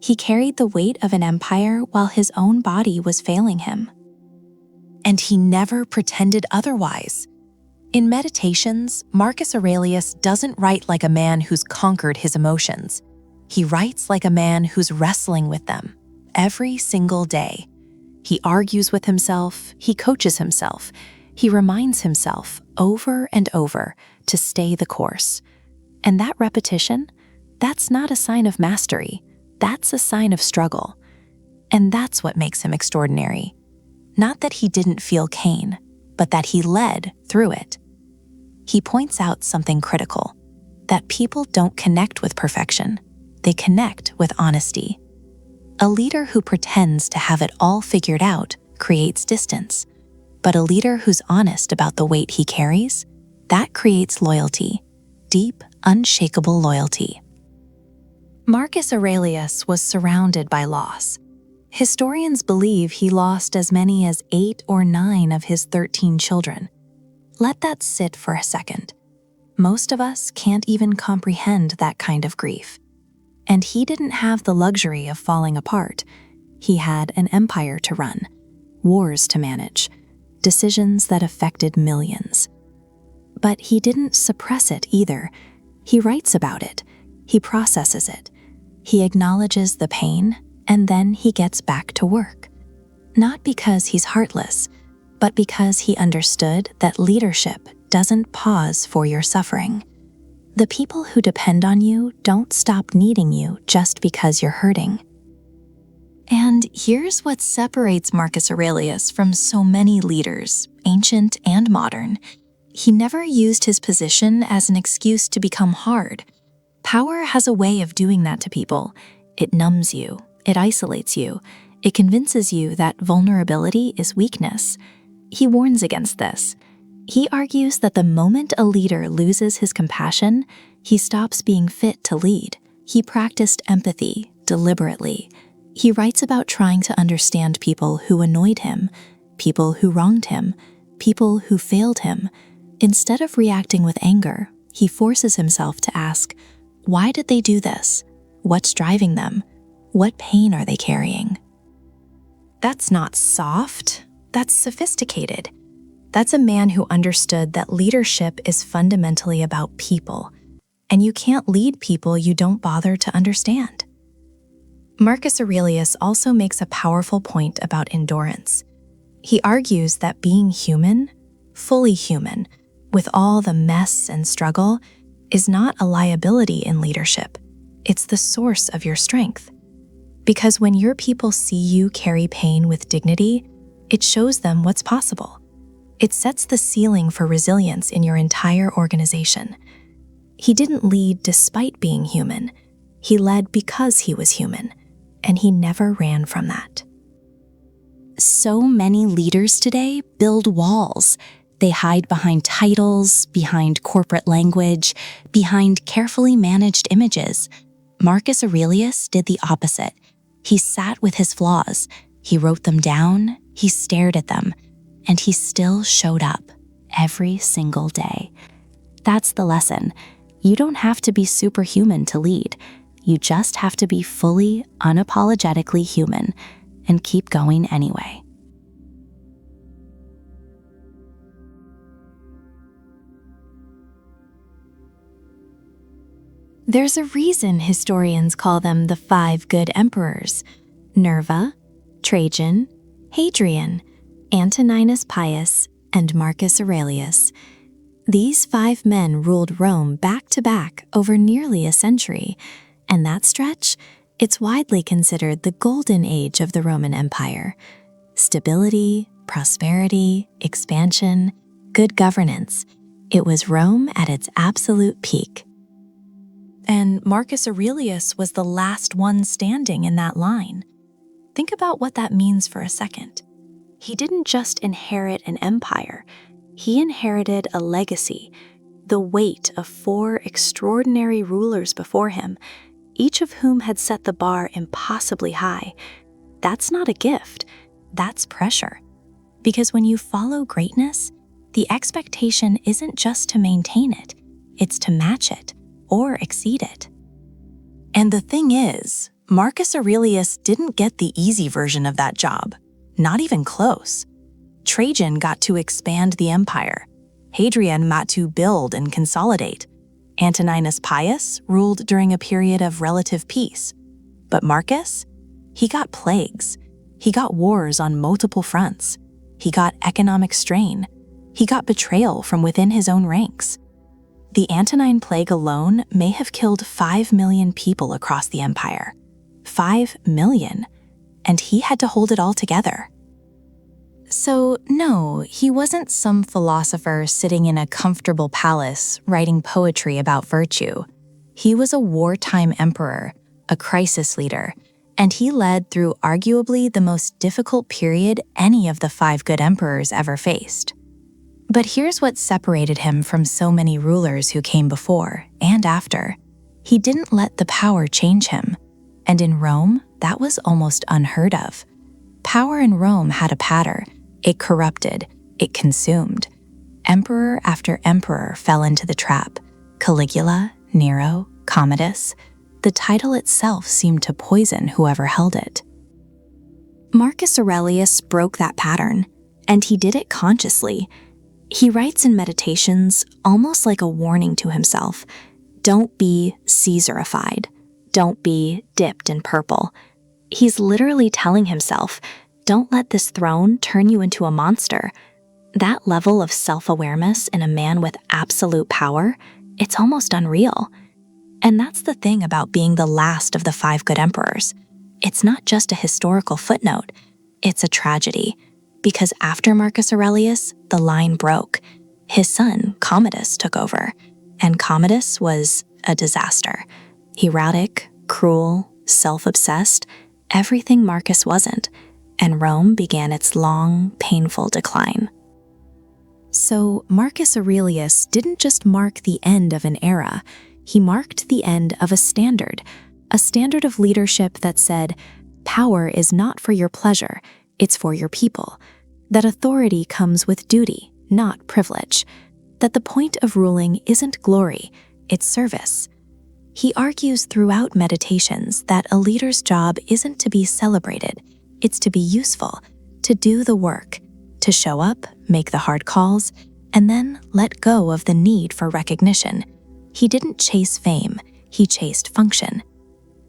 He carried the weight of an empire while his own body was failing him. And he never pretended otherwise. In Meditations, Marcus Aurelius doesn't write like a man who's conquered his emotions. He writes like a man who's wrestling with them every single day. He argues with himself, he coaches himself, he reminds himself over and over to stay the course. And that repetition, that's not a sign of mastery, that's a sign of struggle. And that's what makes him extraordinary. Not that he didn't feel pain, but that he led through it. He points out something critical, that people don't connect with perfection, they connect with honesty. A leader who pretends to have it all figured out creates distance, but a leader who's honest about the weight he carries, that creates loyalty, deep, unshakable loyalty. Marcus Aurelius was surrounded by loss. Historians believe he lost as many as 8 or 9 of his 13 children. Let that sit for a second. Most of us can't even comprehend that kind of grief. And he didn't have the luxury of falling apart. He had an empire to run, wars to manage, decisions that affected millions. But he didn't suppress it either. He writes about it. He processes it. He acknowledges the pain, and then he gets back to work. Not because he's heartless, but because he understood that leadership doesn't pause for your suffering. The people who depend on you don't stop needing you just because you're hurting. And here's what separates Marcus Aurelius from so many leaders, ancient and modern. He never used his position as an excuse to become hard. Power has a way of doing that to people. It numbs you, it isolates you, it convinces you that vulnerability is weakness. He warns against this. He argues that the moment a leader loses his compassion, he stops being fit to lead. He practiced empathy deliberately. He writes about trying to understand people who annoyed him, people who wronged him, people who failed him. Instead of reacting with anger, he forces himself to ask, why did they do this? What's driving them? What pain are they carrying? That's not soft, that's sophisticated. That's a man who understood that leadership is fundamentally about people, and you can't lead people you don't bother to understand. Marcus Aurelius also makes a powerful point about endurance. He argues that being human, fully human, with all the mess and struggle, is not a liability in leadership. It's the source of your strength. Because when your people see you carry pain with dignity, it shows them what's possible. It sets the ceiling for resilience in your entire organization. He didn't lead despite being human. He led because he was human, and he never ran from that. So many leaders today build walls. They hide behind titles, behind corporate language, behind carefully managed images. Marcus Aurelius did the opposite. He sat with his flaws. He wrote them down. He stared at them. And he still showed up every single day. That's the lesson. You don't have to be superhuman to lead. You just have to be fully, unapologetically human and keep going anyway. There's a reason historians call them the 5 good emperors: Nerva, Trajan, Hadrian, Antoninus Pius, and Marcus Aurelius. These 5 men ruled Rome back-to-back over nearly a century, and that stretch, it's widely considered the golden age of the Roman Empire. Stability, prosperity, expansion, good governance. It was Rome at its absolute peak. And Marcus Aurelius was the last one standing in that line. Think about what that means for a second. He didn't just inherit an empire, he inherited a legacy, the weight of 4 extraordinary rulers before him, each of whom had set the bar impossibly high. That's not a gift, that's pressure. Because when you follow greatness, the expectation isn't just to maintain it, it's to match it or exceed it. And the thing is, Marcus Aurelius didn't get the easy version of that job. Not even close. Trajan got to expand the empire. Hadrian got to build and consolidate. Antoninus Pius ruled during a period of relative peace. But Marcus, he got plagues. He got wars on multiple fronts. He got economic strain. He got betrayal from within his own ranks. The Antonine Plague alone may have killed 5 million people across the empire. 5 million. And he had to hold it all together. So, no, he wasn't some philosopher sitting in a comfortable palace writing poetry about virtue. He was a wartime emperor, a crisis leader, and he led through arguably the most difficult period any of the 5 good emperors ever faced. But here's what separated him from so many rulers who came before and after. He didn't let the power change him. And in Rome, that was almost unheard of. Power in Rome had a pattern. It corrupted, it consumed. Emperor after emperor fell into the trap. Caligula, Nero, Commodus. The title itself seemed to poison whoever held it. Marcus Aurelius broke that pattern, and he did it consciously. He writes in Meditations almost like a warning to himself. Don't be Caesarified. Don't be dipped in purple. He's literally telling himself, don't let this throne turn you into a monster. That level of self-awareness in a man with absolute power, it's almost unreal. And that's the thing about being the last of the 5 good emperors. It's not just a historical footnote, it's a tragedy. Because after Marcus Aurelius, the line broke. His son, Commodus, took over. And Commodus was a disaster. Erratic, cruel, self-obsessed, everything Marcus wasn't. And Rome began its long, painful decline. So Marcus Aurelius didn't just mark the end of an era. He marked the end of a standard of leadership that said, power is not for your pleasure, it's for your people. That authority comes with duty, not privilege. That the point of ruling isn't glory, it's service. He argues throughout Meditations that a leader's job isn't to be celebrated, it's to be useful, to do the work, to show up, make the hard calls, and then let go of the need for recognition. He didn't chase fame, he chased function.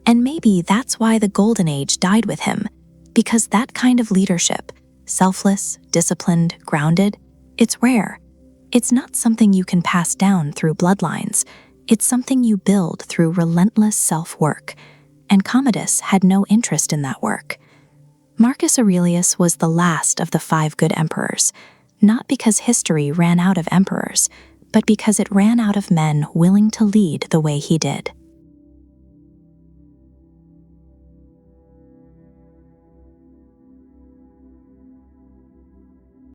And maybe that's why the Golden Age died with him, because that kind of leadership, selfless, disciplined, grounded, it's rare. It's not something you can pass down through bloodlines. It's something you build through relentless self-work. And Commodus had no interest in that work. Marcus Aurelius was the last of the 5 good emperors, not because history ran out of emperors, but because it ran out of men willing to lead the way he did.